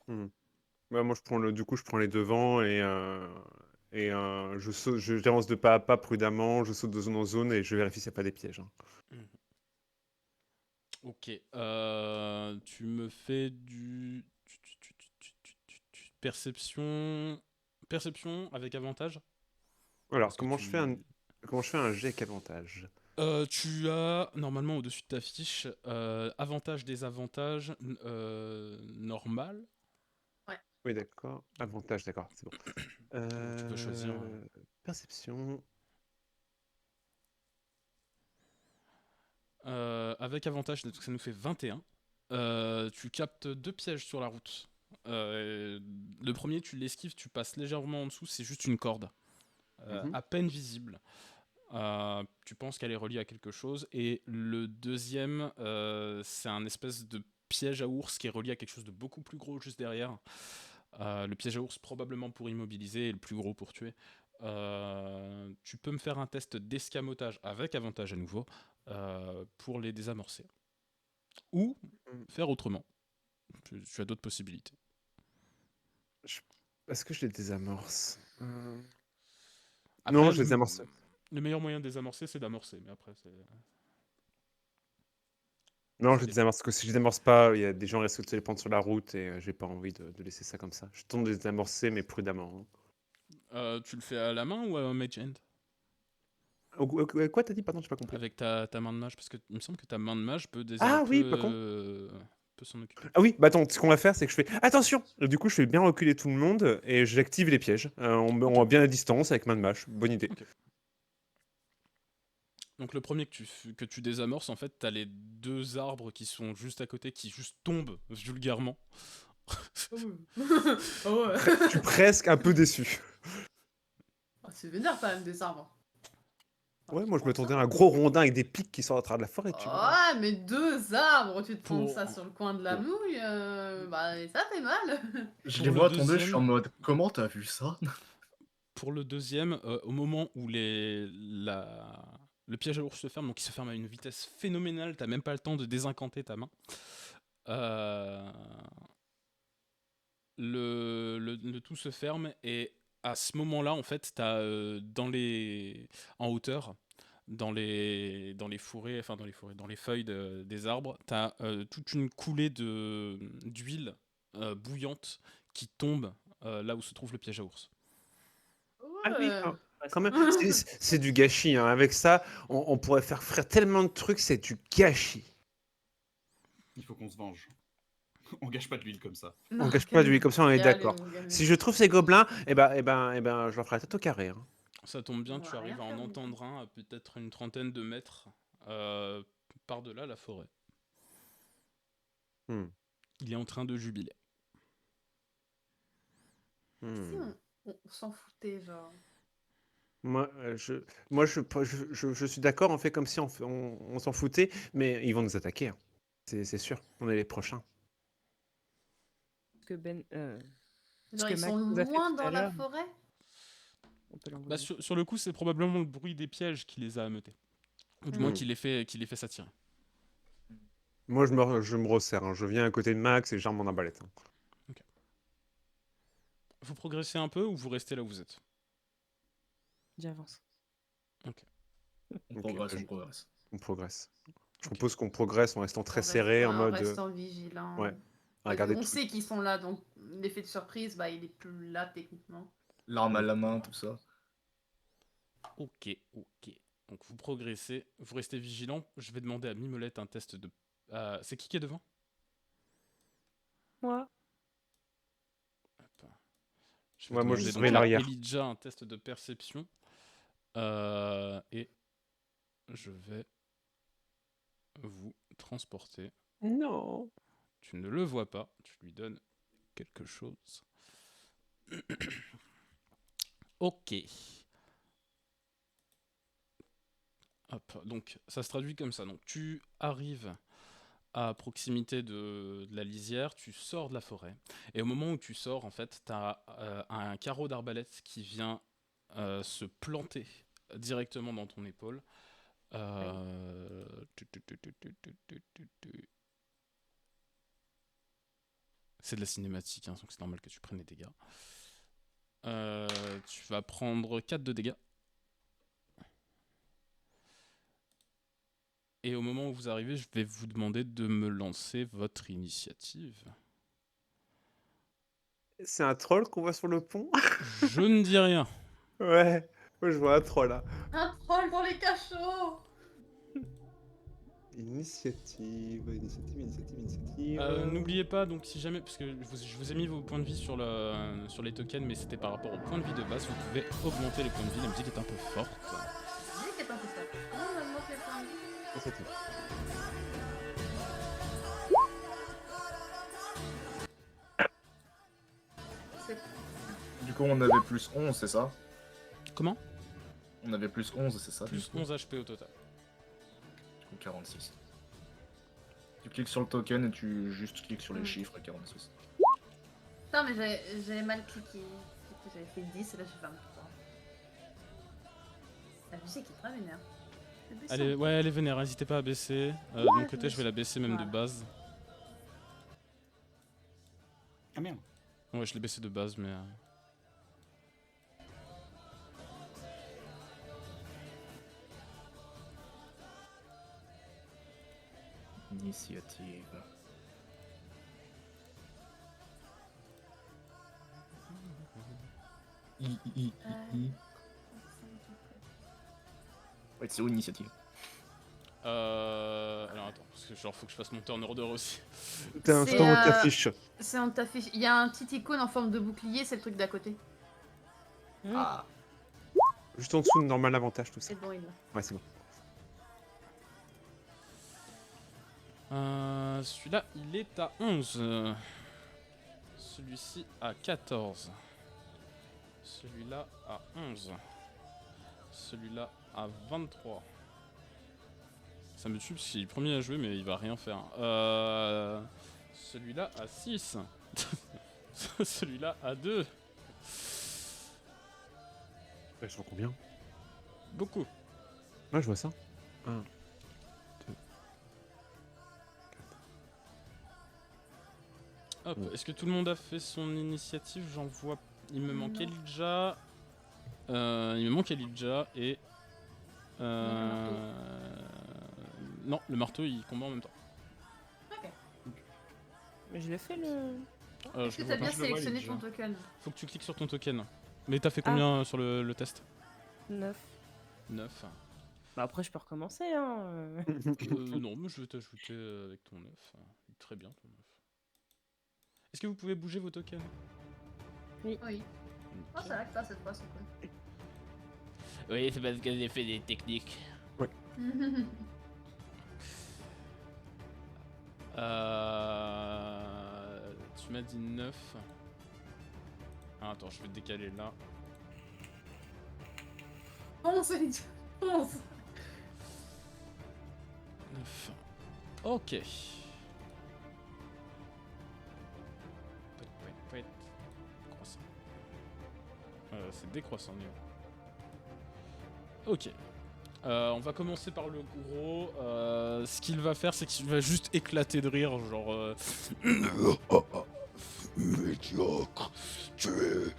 Ouais, moi du coup je prends les devants et j'avance de pas à pas prudemment, je saute de zone en zone et je vérifie s'il n'y a pas des pièges, hein. Ok, tu me fais du perception avec avantage. Alors Parce que comment je fais un jet avec avantage? Tu as normalement au-dessus de ta fiche avantage, désavantage, normal. Oui, d'accord. Avantage, d'accord, c'est bon. Donc, tu peux choisir. Perception. Avec avantage, donc ça nous fait 21. Tu captes 2 pièges sur la route. Le premier, tu l'esquives, tu passes légèrement en dessous, c'est juste une corde. À peine visible. Tu penses qu'elle est reliée à quelque chose. Et le deuxième, c'est un espèce de piège à ours qui est relié à quelque chose de beaucoup plus gros juste derrière. Le piège à ours probablement pour immobiliser et le plus gros pour tuer. Tu peux me faire un test d'escamotage avec avantage à nouveau pour les désamorcer. Ou faire autrement. Tu as d'autres possibilités. Est-ce que je les désamorce? Après, Non, je les désamorce. le meilleur moyen de désamorcer, c'est d'amorcer. Mais après, c'est... Non, ça je les dépend. désamorce parce que si je les désamorce pas, il y a des gens qui risquent de se les prendre sur la route et j'ai pas envie de laisser ça comme ça. Je tente de les désamorcer, mais prudemment, hein. Tu le fais à la main ou à Mage Hand? Quoi t'as dit? Pardon, j'ai pas compris. Avec ta main de mage, parce que il me semble que ta main de mage peut, Ah oui, pas con. peut s'en occuper. Ah oui, bah attends, ce qu'on va faire, c'est que je fais attention! Du coup, je fais bien reculer tout le monde et j'active les pièges. On va bien à distance avec main de mâche. Bonne idée. Ok. Donc le premier que tu désamorces, en fait, t'as les 2 arbres qui sont juste à côté, qui juste tombent vulgairement. Oh ouais. Je suis presque un peu déçu. Ah, c'est vénère quand même des arbres. Ah, Ouais, tu moi je prends m'attendais ça. à un gros rondin avec des pics qui sortent à travers de la forêt, tu vois. Ah, mais 2 arbres, tu te prends Pour- ça sur le coin de la pour- nouille, bah ça fait mal. Je Pour les le vois tomber, je suis en deuxième- mode comment t'as vu ça? Pour le deuxième, au moment où le piège à l'ours se ferme, donc il se ferme à une vitesse phénoménale, t'as même pas le temps de désincanter ta main. Euh, le tout se ferme et à ce moment-là, en fait, t'as en hauteur, dans les forêts, enfin dans les feuilles des arbres, t'as toute une coulée d'huile bouillante qui tombe là où se trouve le piège à ours. Ah oui, Ouais. quand même. C'est du gâchis, hein. Avec ça, on pourrait faire tellement de trucs, c'est du gâchis. Il faut qu'on se venge. On gâche pas de l'huile comme ça. On Non, gâche pas de lui, calmez-vous. comme ça on est d'accord. Calmez-vous. Si je trouve ces gobelins, je leur ferai la tête au carré, hein. Ça tombe bien, On tu va rien arrives à en faire, du coup. entendre un à peut-être une trentaine de mètres par-delà la forêt. Hmm. Il est en train de jubiler. Si Hmm. on s'en foutait, genre. Moi, je suis d'accord, on fait comme si on s'en foutait, mais ils vont nous attaquer, hein. C'est sûr, on est les prochains. Ce que Genre, que ils sont Max nous a fait loin tout dans à la l'heure. forêt? On peut l'envoyer. Bah, sur le coup, c'est probablement le bruit des pièges qui les a ameutés. Ou du moins qui les fait s'attirer. Moi, je me resserre, hein. Je viens à côté de Max et j'arme mon arbalète, hein. Vous progressez un peu ou vous restez là où vous êtes? J'avance. On Ok, progresse, bah, on progresse. on progresse. Je propose qu'on progresse en restant très On reste- serré, en ouais, en mode. restant vigilant. Ouais. Parce Regardez qu'on tout. sait qu'ils sont là, donc l'effet de surprise, bah, il est plus là techniquement. L'arme à la main, tout ça. Ok. Donc vous progressez, vous restez vigilant. Je vais demander à Mimolette un test de... c'est qui est devant? Moi, Hop. Je vais Ouais, moi, je demander surveille donc à l'arrière. Elijah un test de perception. Et je vais vous transporter. Non. Tu ne le vois pas. Tu lui donnes quelque chose. Ok. Hop, donc ça se traduit comme ça. Donc tu arrives à proximité de la lisière, tu sors de la forêt. Et au moment où tu sors, en fait, tu as un carreau d'arbalète qui vient se planter directement dans ton épaule. C'est de la cinématique, hein, donc c'est normal que tu prennes des dégâts. Tu vas prendre 4 de dégâts. Et au moment où vous arrivez, je vais vous demander de me lancer votre initiative. C'est un troll qu'on voit sur le pont? Je ne dis rien. Ouais, moi je vois un troll là. Un troll dans les cachots. Initiative. N'oubliez pas, donc si jamais, parce que je vous ai mis vos points de vie sur les tokens, mais c'était par rapport aux points de vie de base, vous pouvez augmenter les points de vie, la musique est un peu forte. Dis qu'elle est un peu ça. Comment on augmente les points de vie? Initiative. C'est- Du coup, on avait plus 11, c'est ça? Comment? On avait plus 11, c'est ça? Plus du coup 11 HP au total. Du coup, 46. Tu cliques sur le token et tu juste cliques sur les Mm. chiffres et 46. Putain, mais j'avais mal cliqué. Du coup, j'avais fait 10 et là j'ai fait 23. La musique est très vénère. C'est puissant. Allez, ouais, elle est vénère, n'hésitez pas à baisser. De Ouais, mon côté, je vais la baisser même de voilà. base. Ah merde. Ouais, je l'ai baissé de base, mais... Initiative. I. Ouais, c'est où l'initiative? Alors attends, parce que genre faut que je fasse mon turn order aussi. T'as un C'est, stand où t'affiches. C'est on t'affiche. Il y a un petit icône en forme de bouclier, c'est le truc d'à côté. Ah, Juste en dessous de normal avantage, tout ça. C'est bon, il l'a. Ouais, c'est bon. Celui-là, il est à 11. Celui-ci à 14. Celui-là à 11. Celui-là à 23. Ça me tue parce qu'il est le premier à jouer, mais il va rien faire. Celui-là à 6. Celui-là à 2. Ouais, je vois combien? Beaucoup. Ouais, je vois ça. 1, 2, 4. Hop, Ouais. est-ce que tout le monde a fait son initiative? J'en vois. Il me manque Non. Elijah. Il me manque Elijah et. Non, le marteau il combat en même temps. Mais je l'ai fait le. Est-ce Je que le t'as vois bien pas. je le vois, sélectionné Elijah. ton token? Faut que tu cliques sur ton token. Mais t'as fait combien sur le test? 9. 9. Bah après, je peux recommencer, hein. Non, mais je vais t'ajouter avec ton 9. Très bien ton 9. Est-ce que vous pouvez bouger vos tokens? Oui. Oh, c'est vrai que ça, cette fois, c'est cool. Oui, c'est parce que j'ai fait des techniques. Tu m'as dit 9. Ah, attends, je vais te décaler là. 11, Elite. 11. 9. Ok. Croissant. C'est décroissant, Néo. Ok. On va commencer par le gros. Ce qu'il va faire, c'est qu'il va juste éclater de rire, genre. Médiocre, tuer.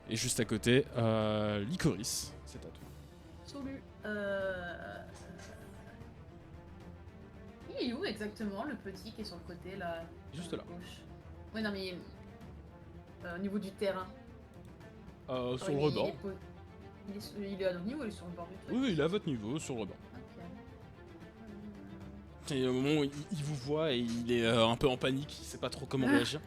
Et juste à côté, Licorice, c'est à toi. Salut. Il est où exactement le petit qui est sur le côté là? Juste à là. gauche. Oui, non, mais. Au niveau du terrain. Sur le rebord. Il est à notre niveau, il est sur le bord du truc. Oui, il est à votre niveau, sur le rebord. Ok. Et au moment où il vous voit et il est un peu en panique, il sait pas trop comment réagir.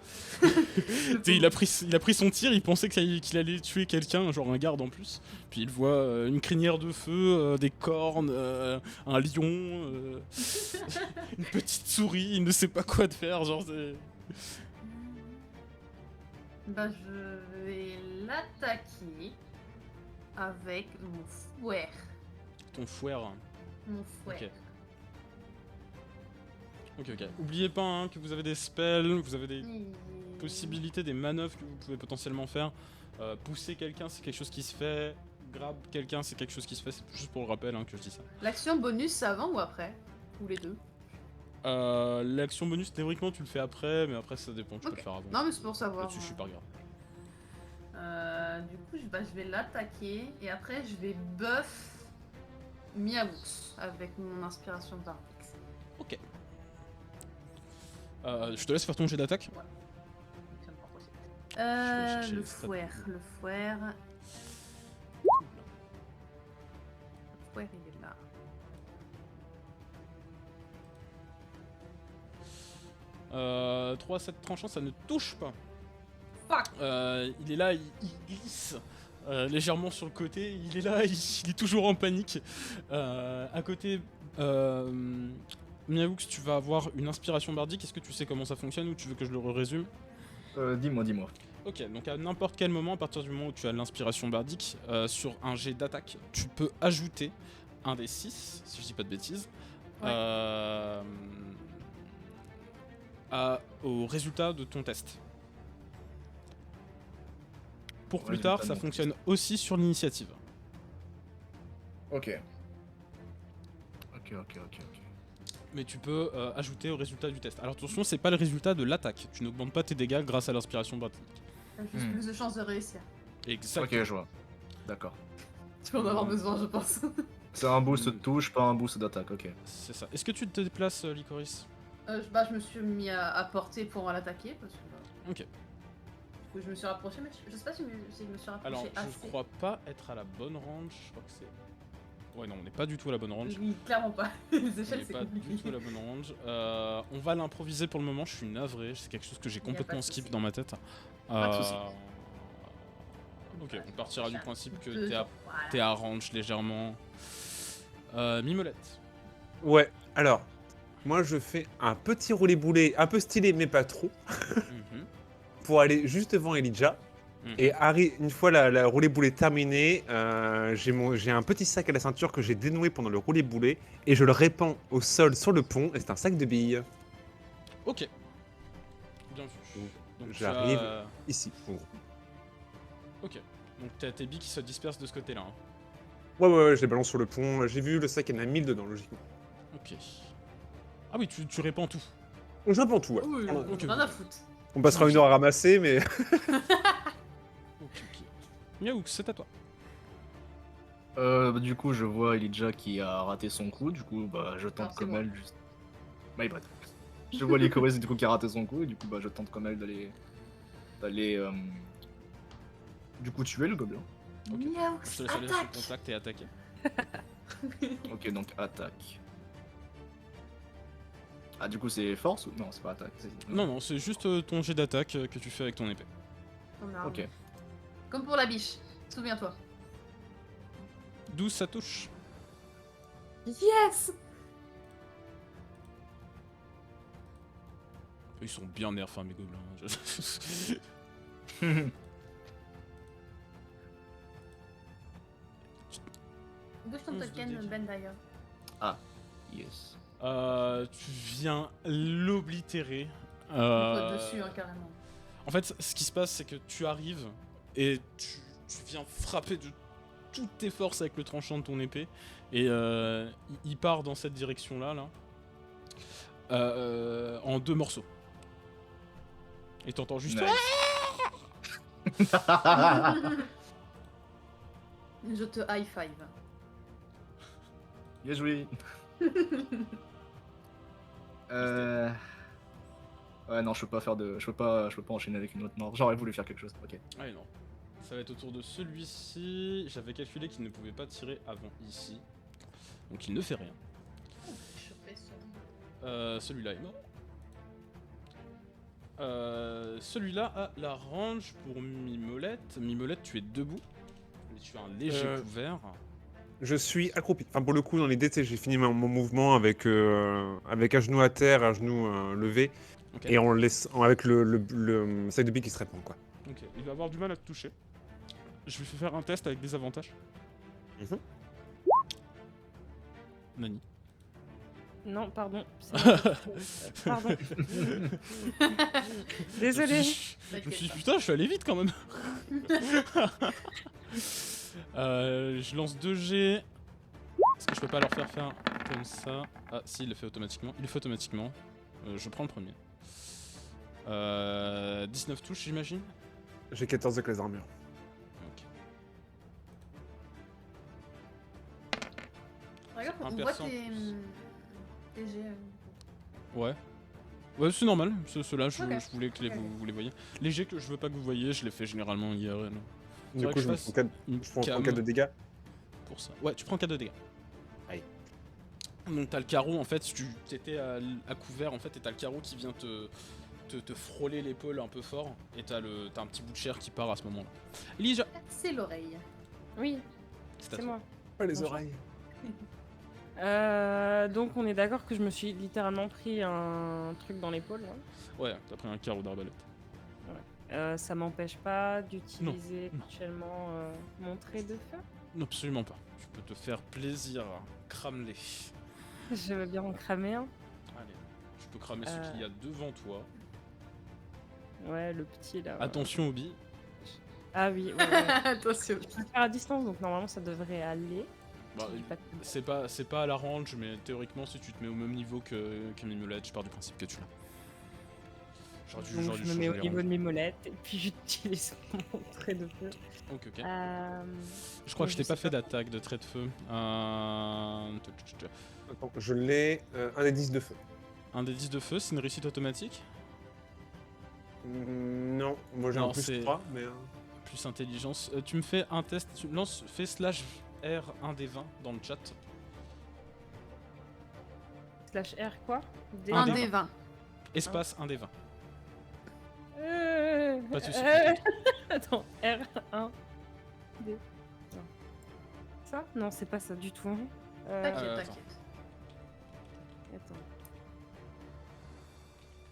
Il a pris son tir, il pensait qu'il allait tuer quelqu'un, genre un garde en plus. Puis il voit une crinière de feu, des cornes, un lion, une petite souris, il ne sait pas quoi de faire, genre c'est... Bah, je vais l'attaquer avec mon fouet. Ton fouère. Mon fouet. Ok. Oubliez pas hein, que vous avez des spells, vous avez des possibilités, des manœuvres que vous pouvez potentiellement faire. Pousser quelqu'un, c'est quelque chose qui se fait. Grab quelqu'un, c'est quelque chose qui se fait. C'est juste pour le rappel hein, que je dis ça. L'action bonus, c'est avant ou après? Ou les deux? L'action bonus, théoriquement, tu le fais après, mais après, ça dépend. Tu peux le faire avant. Non, mais c'est pour savoir. Là-dessus, je suis pas grave. Du coup, je vais l'attaquer et après, je vais buff Miaoux avec mon inspiration Varbix. Ok. Je te laisse faire ton jet d'attaque. Ouais. Ça me prend possible. chercher Le les stats. fouet. Le fouet, il est là. Euh, 3 7 tranchants, ça ne touche pas. Fuck. Il est là, il glisse légèrement sur le côté. Il est là, il est toujours en panique. À côté, Miaoux, tu vas avoir une inspiration bardique. Est-ce que tu sais comment ça fonctionne ou tu veux que je le résume? Dis-moi. Ok, donc à n'importe quel moment, à partir du moment où tu as l'inspiration bardique, sur un jet d'attaque, tu peux ajouter un des 6, si je dis pas de bêtises, Ouais. Au résultat de ton test. Pour Au plus tard, résultat de ça mon fonctionne aussi sur l'initiative. Ok. Mais tu peux ajouter au résultat du test. Alors attention, c'est pas le résultat de l'attaque. Tu n'augmentes pas tes dégâts grâce à l'inspiration bardique. T'as juste plus de chances de réussir. Exactement. Ok, je vois. D'accord. Tu peux en avoir besoin, je pense. C'est un boost de touche, pas un boost d'attaque, ok. C'est ça. Est-ce que tu te déplaces, Lycoris? Je me suis mis à portée pour l'attaquer parce que. Ok. Du coup, je me suis rapproché, mais je sais pas si je me suis rapproché Alors, assez. je crois pas être à la bonne range. Je crois que c'est. Ouais, non, on n'est pas du tout à la bonne range. Oui, clairement pas. Les On échelles, n'est c'est pas du compliqué. tout à la bonne range. On va l'improviser pour le moment. Je suis navré. C'est quelque chose que j'ai Y a pas de complètement skip souci. dans ma tête. Pas de souci. Ok, on partira du principe que Deux t'es à, jours, voilà. t'es à range légèrement. Mimolette. Ouais, alors, moi je fais un petit roulé-boulé, un peu stylé, mais pas trop, Mhm. pour aller juste devant Elijah. Mhm. Et Harry, une fois la roulé-boulé terminée, j'ai un petit sac à la ceinture que j'ai dénoué pendant le roulé-boulé et je le répands au sol sur le pont et c'est un sac de billes. Ok. Bien vu. Donc, tu J'arrive as- ici, en gros. Ok. Donc t'as tes billes qui se dispersent de ce côté-là. Hein. Ouais, je les balance sur le pont. J'ai vu le sac, il y en a 1000 dedans, logiquement. Ok. Ah oui, tu répands tout. Donc je répands tout, ouais. Oui, Ok, rien ok. à foutre. On passera une heure à ramasser, mais... Ok. Miaoux, c'est à toi. Du coup, je vois Elijah qui a raté son coup, du coup, bah, je tente Alors, c'est comme moi. elle juste. My bad. Je vois Lycoris du coup qui a raté son coup, et du coup, bah, je tente comme elle d'aller du coup tuer le gobelin. Ok. Miaoux, Je te laisse aller sur attaque. contact et attaquer. Ok, donc attaque. Ah, du coup, c'est force ou non, c'est pas attaque. Non, c'est juste ton jet d'attaque que tu fais avec ton épée. On a- Ok. Comme pour la biche, souviens-toi. 12, ça touche. Yes. Ils sont bien nerfs, hein, mes gobelins. Bouge ton 11 de token, dégâts. Ben d'ailleurs. Yes. Tu viens l'oblitérer. Toi dessus, hein, carrément. En fait, ce qui se passe, c'est que tu arrives et tu viens frapper de toutes tes forces avec le tranchant de ton épée. Et il part dans cette direction-là, en 2 morceaux. Et t'entends juste... Nice. Je te high five. Bien joué. Ouais, non, je peux pas faire de. Je peux pas enchaîner avec une autre mort. J'aurais voulu faire quelque chose. Ok. Ah non. Ça va être autour de celui-ci. J'avais calculé qu'il ne pouvait pas tirer avant ici. Donc il ne fait rien. Celui-là est mort. Celui-là a la range pour Mimolette. Mimolette, tu es debout. Mais tu as un léger couvert. Je suis accroupi. Enfin, pour le coup, dans l'idée, tu sais, j'ai fini mon mouvement avec un genou à terre, un genou levé, Ok. et avec le sac de billes qui se répand, quoi. Ok, il va avoir du mal à te toucher. Je vais faire un test avec des avantages. Mhm. Nani. Non, pardon. Pardon. Désolé. Je me suis dit, putain, je suis allé vite quand même. Je lance 2 G. Est-ce que je peux pas leur faire comme ça? Ah, si, il le fait automatiquement. Il le fait automatiquement. Je prends le premier. 19 touches, j'imagine. J'ai 14 de classe d'armure. Ok. Regarde, Un on voit perçant tes jets. Ouais. Ouais, c'est normal. Ceux-là, je Ok. voulais que Ok. vous les voyez. Les jets que je veux pas que vous voyez, je les fais généralement IRL. Du Faudrait coup, que je me fasse prends 4, une je prends cam 4 de dégâts. pour ça. Ouais, tu prends 4 de dégâts. Aïe. Donc t'as le carreau, en fait, tu t'étais à couvert, en fait, et t'as le carreau qui vient te frôler l'épaule un peu fort, et t'as un petit bout de chair qui part à ce moment-là. Elijah, C'est l'oreille. Oui, c'est à c'est toi. moi. Pas les Bonjour. oreilles. Donc on est d'accord que je me suis littéralement pris un truc dans l'épaule. Hein. Ouais, t'as pris un carreau d'arbalète. Ça m'empêche pas d'utiliser Non. éventuellement mon trait de feu. Non, absolument pas. Tu peux te faire plaisir, crame-les. Je veux bien en cramer un. Allez, tu peux cramer ce qu'il y a devant toi. Ouais, le petit là. ouais. Attention aux billes. Ah oui, ouais, ouais. Attention. Je peux le faire à distance, donc normalement ça devrait aller. Bah, J'ai pas de- c'est pas à la range, mais théoriquement, si tu te mets au même niveau que Mimolette, je pars du principe que tu l'as. J'aurais dû Donc je me changer mets au les niveau ranges. de Mimolette et puis j'utilise mon trait de feu. Ok, ok. Je crois mais que je t'ai je pas sais fait pas. d'attaque de trait de feu. Attends, je l'ai un des 10 de feu. Un des 10 de feu, c'est une réussite automatique. Non, moi j'ai Non, un plus c'est- 3, mais... Plus intelligence. Tu me fais un test, tu lances, fais /R 1 des 20 dans le chat. Slash R quoi Des- Un Un des des 20. Espace 1 des 20. Pas de soucis. Attends, R1. D. Non. Ça Non, c'est pas ça du tout. Hein. T'inquiète, attends. t'inquiète. Attends.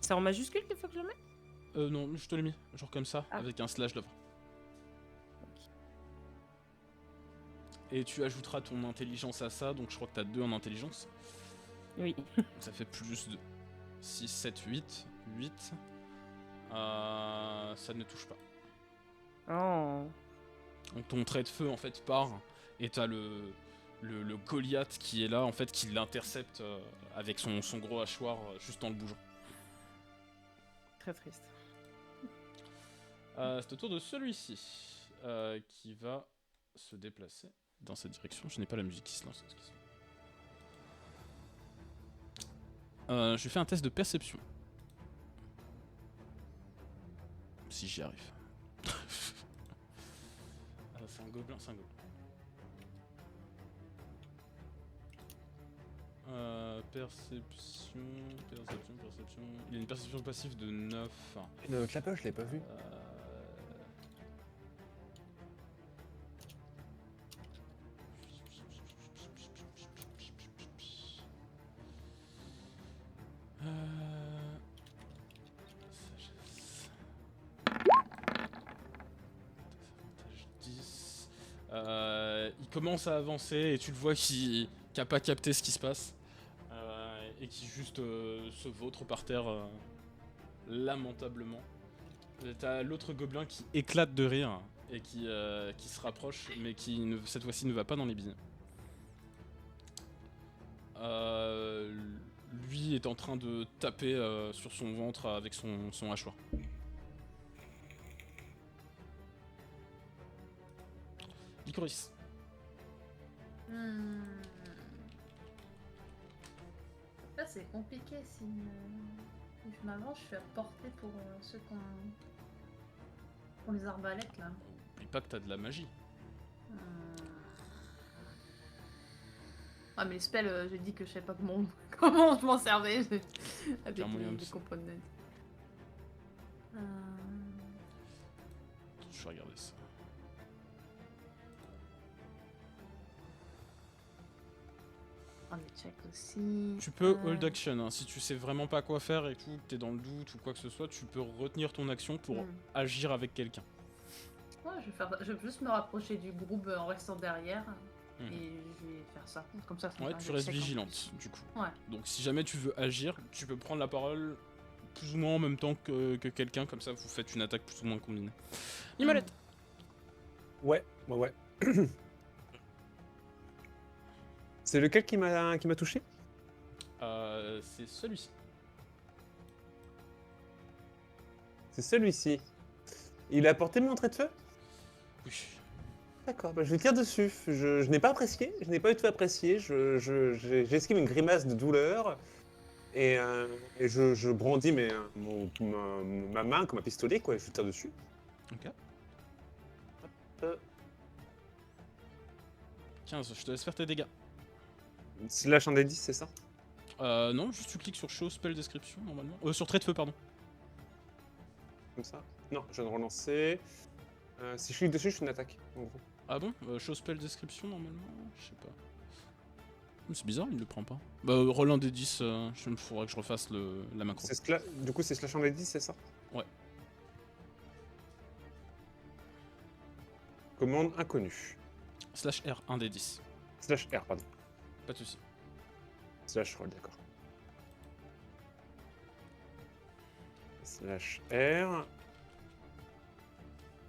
C'est en majuscule qu'il faut que je le mette Non, je te l'ai mis, genre comme ça, Ah. avec un slash devant. Ok. Et tu ajouteras ton intelligence à ça, donc je crois que t'as 2 en intelligence. Oui. Donc ça fait plus de 6, 7, 8. 8. Ça ne touche pas. Oh. Donc ton trait de feu en fait part, et t'as le Goliath qui est là, en fait, qui l'intercepte avec son gros hachoir juste en le bougeant. Très triste. C'est au tour de celui-ci qui va se déplacer dans cette direction. Je n'ai pas la musique qui se lance. Je lui fais un test de perception. Si j'y arrive. C'est un gobelin, c'est un gobelin. Perception. Il a une perception passive de 9. Une clapeur, je l'ai pas vu. Sagesse. Avantage 10. Il commence à avancer et tu le vois qui a pas capté ce qui se passe. Et qui juste se vautre par terre lamentablement. T'as l'autre gobelin qui éclate de rire et qui se rapproche, mais qui cette fois-ci ne va pas dans les billes. Lui est en train de taper sur son ventre avec son hachoir. Licorice. Là, c'est compliqué si je m'avance, je suis à portée pour ceux qui ont les arbalètes là. Oublie pas que t'as de la magie. Ah, mais les spells, j'ai dit que je savais pas comment je m'en servais avec un moyen les de- components. Je vais regarder ça. On les check aussi. Tu peux hold action, hein. Si tu sais vraiment pas quoi faire et tout, que t'es dans le doute ou quoi que ce soit, tu peux retenir ton action pour agir avec quelqu'un. Ouais, je vais juste me rapprocher du groupe en restant derrière. Mhm. Et je vais faire ça. Comme ça, Ouais, tu restes vigilante, du coup. Ouais. Donc si jamais tu veux agir, tu peux prendre la parole plus ou moins en même temps que quelqu'un, comme ça vous faites une attaque plus ou moins combinée. Imolette. Ouais. C'est lequel qui m'a touché? C'est celui-ci. C'est celui-ci. Il a porté mon trait de feu? Oui. D'accord, bah je vais tirer dessus. Je n'ai pas apprécié, je n'ai pas du tout apprécié. J'esquive une grimace de douleur et je brandis ma main comme un pistolet, quoi, et je tire dessus. Ok. Hop. 15, je te laisse faire tes dégâts. Slash 1 des 10, c'est ça? Non, juste tu cliques sur Show Spell Description normalement. Sur trait de feu, pardon. Comme ça? Non, je viens de relancer. Si je clique dessus, je fais une attaque, en gros. Ah bon Show Spell Description normalement. Je sais pas. C'est bizarre, il le prend pas. Bah, roll un des 10, il faudrait que je refasse la macro. Du coup, c'est slash 1 des 10, c'est ça? Ouais. Commande inconnue. Slash R, 1 des 10. Slash R, pardon. Pas de soucis. Slash roll, d'accord. Slash R.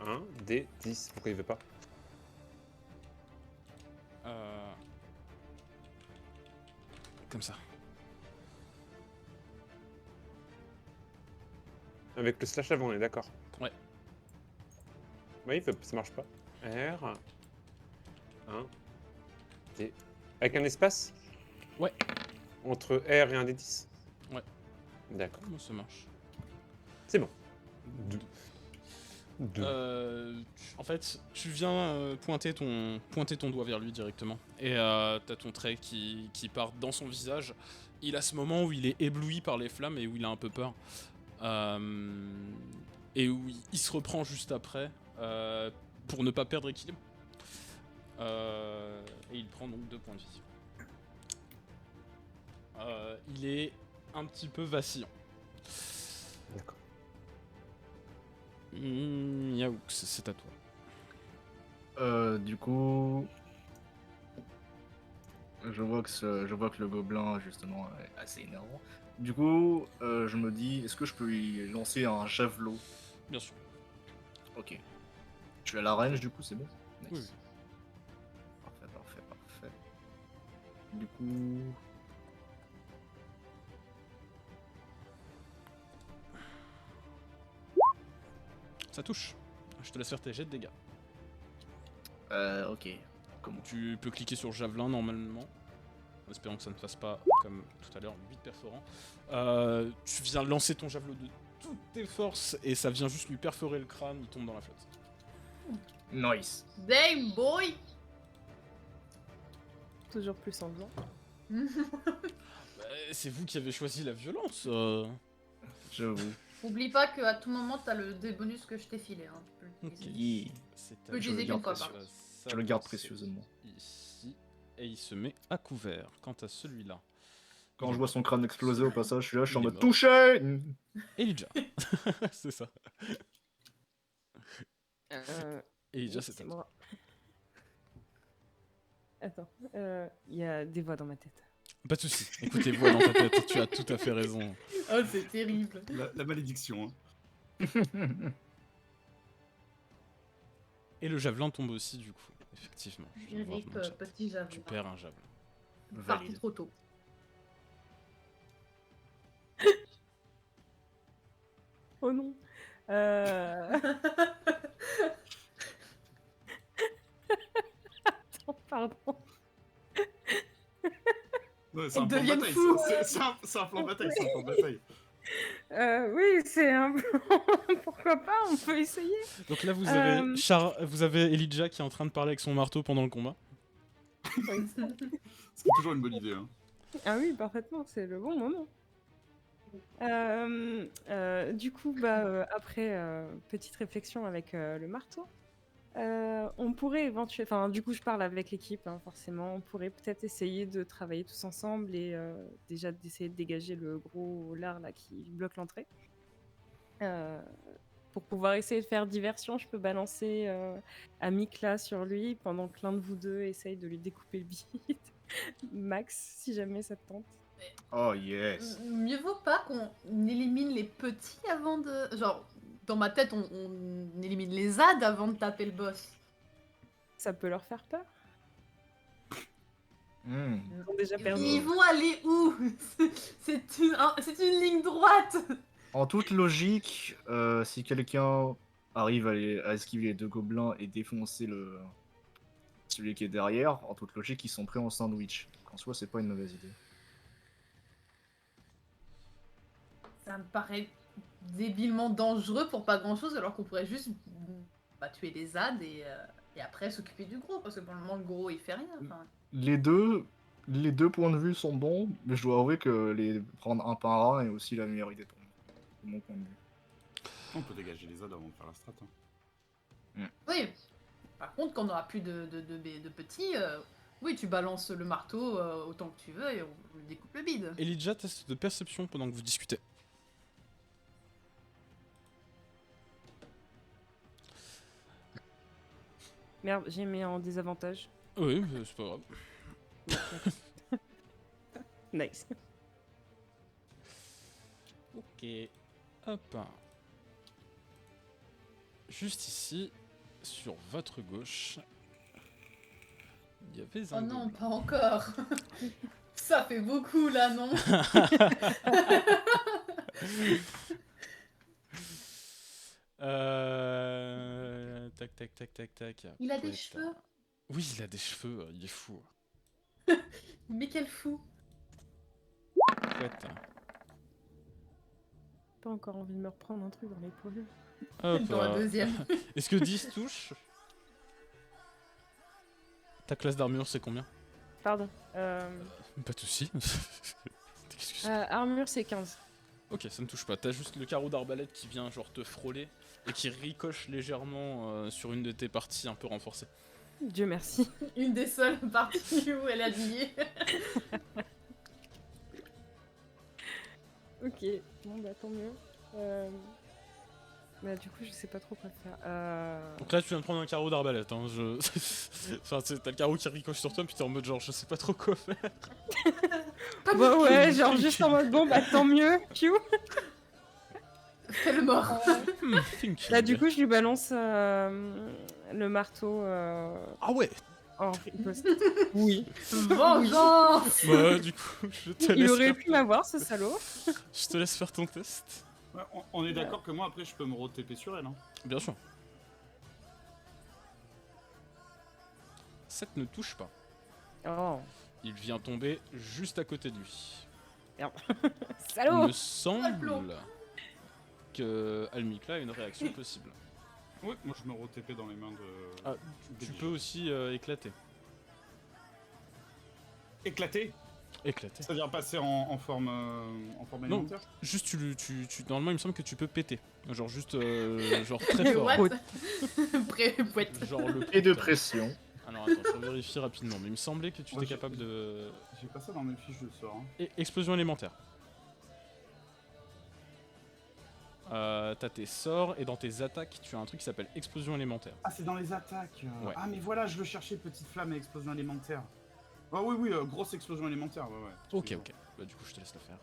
1 des 10. Pourquoi il veut pas? Comme ça. Avec le slash avant, on est d'accord? Ouais. Oui, ça marche pas. R. 1 D. Avec un espace? Ouais. Entre R et 1 des 10? Ouais. D'accord. Comment ça marche? C'est bon. En fait, tu viens pointer ton doigt vers lui directement. Et t'as ton trait qui part dans son visage. Il a ce moment où il est ébloui par les flammes et où il a un peu peur. Et où il se reprend juste après pour ne pas perdre équilibre. Et il prend donc 2 points de vie. Il est un petit peu vacillant. D'accord. Yaoux, c'est à toi. Du coup, je vois que le gobelin justement est assez énervant. Du coup, je me dis, est-ce que je peux lui lancer un javelot? Bien sûr. Ok. Je suis à la range, du coup, c'est bon. Nice. Oui. Parfait. Du coup, Ça touche. Je te laisse faire tes jets de dégâts. ok. Comment? Tu peux cliquer sur javelin normalement. En espérant que ça ne fasse pas comme tout à l'heure 8 perforants. Tu viens lancer ton javelot de toutes tes forces et ça vient juste lui perforer le crâne, il tombe dans la flotte. Nice. Damn boy. Toujours plus sanglant. C'est vous qui avez choisi la violence. J'avoue. Oublie pas qu'à tout moment, t'as le des bonus que je t'ai filé. Hein. Tu peux l'utiliser. Yeah. C'est Je peux l'utiliser qu'une fois par contre. Je le garde précieusement. Ici. Et il se met à couvert. Quant à celui-là. Quand je vois son crâne exploser au passage, je suis en Il est mode mort. touché. Elijah. C'est ça. Elijah, c'est c'est à toi. moi. Attends, il y a des voix dans ma tête. Pas de soucis. Écoute les voix dans ta tête, tu as tout à fait raison. Oh, c'est terrible. La malédiction. Hein. Et le javelin tombe aussi du coup, effectivement. Je vais voir Rip, dans le chat. petit javelin. Tu perds un javelin. Parti Valide. trop tôt. Oh non. Attends, pardon. Ouais, c'est un Ils plan de deviennent bataille. fous. C'est un plan de bataille. C'est un plan de bataille. Oui, c'est un plan. Pourquoi pas, on peut essayer. Donc là vous avez vous avez Elijah qui est en train de parler avec son marteau pendant le combat. C'est toujours une bonne idée. Hein. Ah oui, parfaitement, c'est le bon moment. Du coup, après petite réflexion avec le marteau, on pourrait éventuellement, enfin, du coup, je parle avec l'équipe, hein, forcément. On pourrait peut-être essayer de travailler tous ensemble et déjà d'essayer de dégager le gros lard là qui bloque l'entrée. Pour pouvoir essayer de faire diversion, je peux balancer Amikla sur lui pendant que l'un de vous deux essaye de lui découper le bide. Max, si jamais ça te tente. Oh yes. Mieux vaut pas qu'on élimine les petits avant de... Genre, dans ma tête, on élimine les ZAD avant de taper le boss. Ça peut leur faire peur. Hmm. Ils ont déjà perdu. Ils vont aller où? C'est une ligne droite. En toute logique, si quelqu'un arrive à esquiver les deux gobelins et défoncer celui qui est derrière, en toute logique, ils sont pris en sandwich. Donc, en soi, c'est pas une mauvaise idée. Ça me paraît débilement dangereux pour pas grand chose, alors qu'on pourrait juste tuer les ZAD et après s'occuper du gros, parce que pour le moment, le gros il fait rien. Enfin. Les deux points de vue sont bons, mais je dois avouer que les prendre un par un est aussi la meilleure idée pour moi, de mon point de vue. On peut dégager les ZAD avant de faire la strat. Hein. Oui. Par contre, quand on aura plus de petits, oui, tu balances le marteau autant que tu veux et on découpe le bide. Elijah, test de perception pendant que vous discutez. Merde, j'ai mis en désavantage. Oui, c'est pas grave. Nice. Ok. Hop. Juste ici, sur votre gauche, il y avait un Oh non, gobelin. pas encore. Ça fait beaucoup là, non? Tac, tac, tac, tac, tac. Il a des Pouette. cheveux. Oui, il a des cheveux, il est fou. Mais quel fou. Pouette. Pas encore envie de me reprendre un truc dans l'épaule. Hop. Dans la deuxième. Est-ce que 10 touche? Ta classe d'armure, c'est combien? Pardon. Pas de soucis. Excuse. Armure, c'est 15. Ok, ça ne touche pas. T'as juste le carreau d'arbalète qui vient genre te frôler et qui ricoche légèrement sur une de tes parties un peu renforcées. Dieu merci. Une des seules parties où elle est habillée. Ok, bon bah tant mieux. Bah du coup je sais pas trop quoi faire. Donc là tu viens de prendre un carreau d'arbalète, hein, enfin t'as le carreau qui ricoche sur toi puis t'es en mode genre je sais pas trop quoi faire. Bah ouais, genre juste en mode bon bah tant mieux, piou. Fais le mort. Thinking. Là du coup je lui balance le marteau Ah ouais. en riposte. Oui. Vengeance. Bah du coup je te Il laisse aurait faire pu m'avoir ce salaud. Je te laisse faire ton test. Ouais, on est d'accord que moi après je peux me re-TP sur elle. Hein. Bien sûr. 7 ne touche pas. Oh. Il vient tomber juste à côté de lui. Il Salaud. me semble que Almikla a une réaction possible. Oui, moi je me re-TP dans les mains de... Ah, tu peux aussi éclater. Éclater. Éclater. Ça veut dire passer en forme alimentaire. Juste normalement il me semble que tu peux péter. Genre juste genre très fort. What? Pouette. Genre le Et de putain. pression. Alors attends, je vérifie rapidement, mais il me semblait que tu Ouais, étais capable de... J'ai pas ça dans mes fiches de sort. Hein. Explosion élémentaire. T'as tes sorts et dans tes attaques, tu as un truc qui s'appelle explosion élémentaire. Ah, c'est dans les attaques. Ouais. Ah, mais voilà, je le cherchais, petite flamme et explosion élémentaire. Ah oui, grosse explosion élémentaire, ouais. Ok, ok. Bah du coup, je te laisse le faire.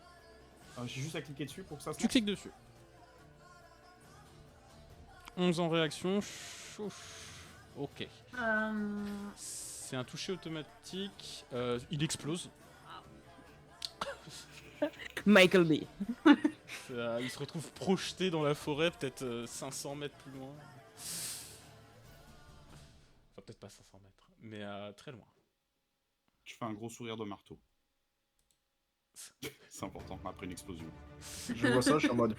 J'ai juste à cliquer dessus pour que ça se Tu lance. cliques dessus. 11 en réaction. Chouf. Ok. C'est un toucher automatique. Il explose. Michael B. Il se retrouve projeté dans la forêt, peut-être 500 mètres plus loin. Enfin, peut-être pas 500 mètres, mais très loin. Je fais un gros sourire de marteau. C'est important, après une explosion. Je vois ça, je suis en mode.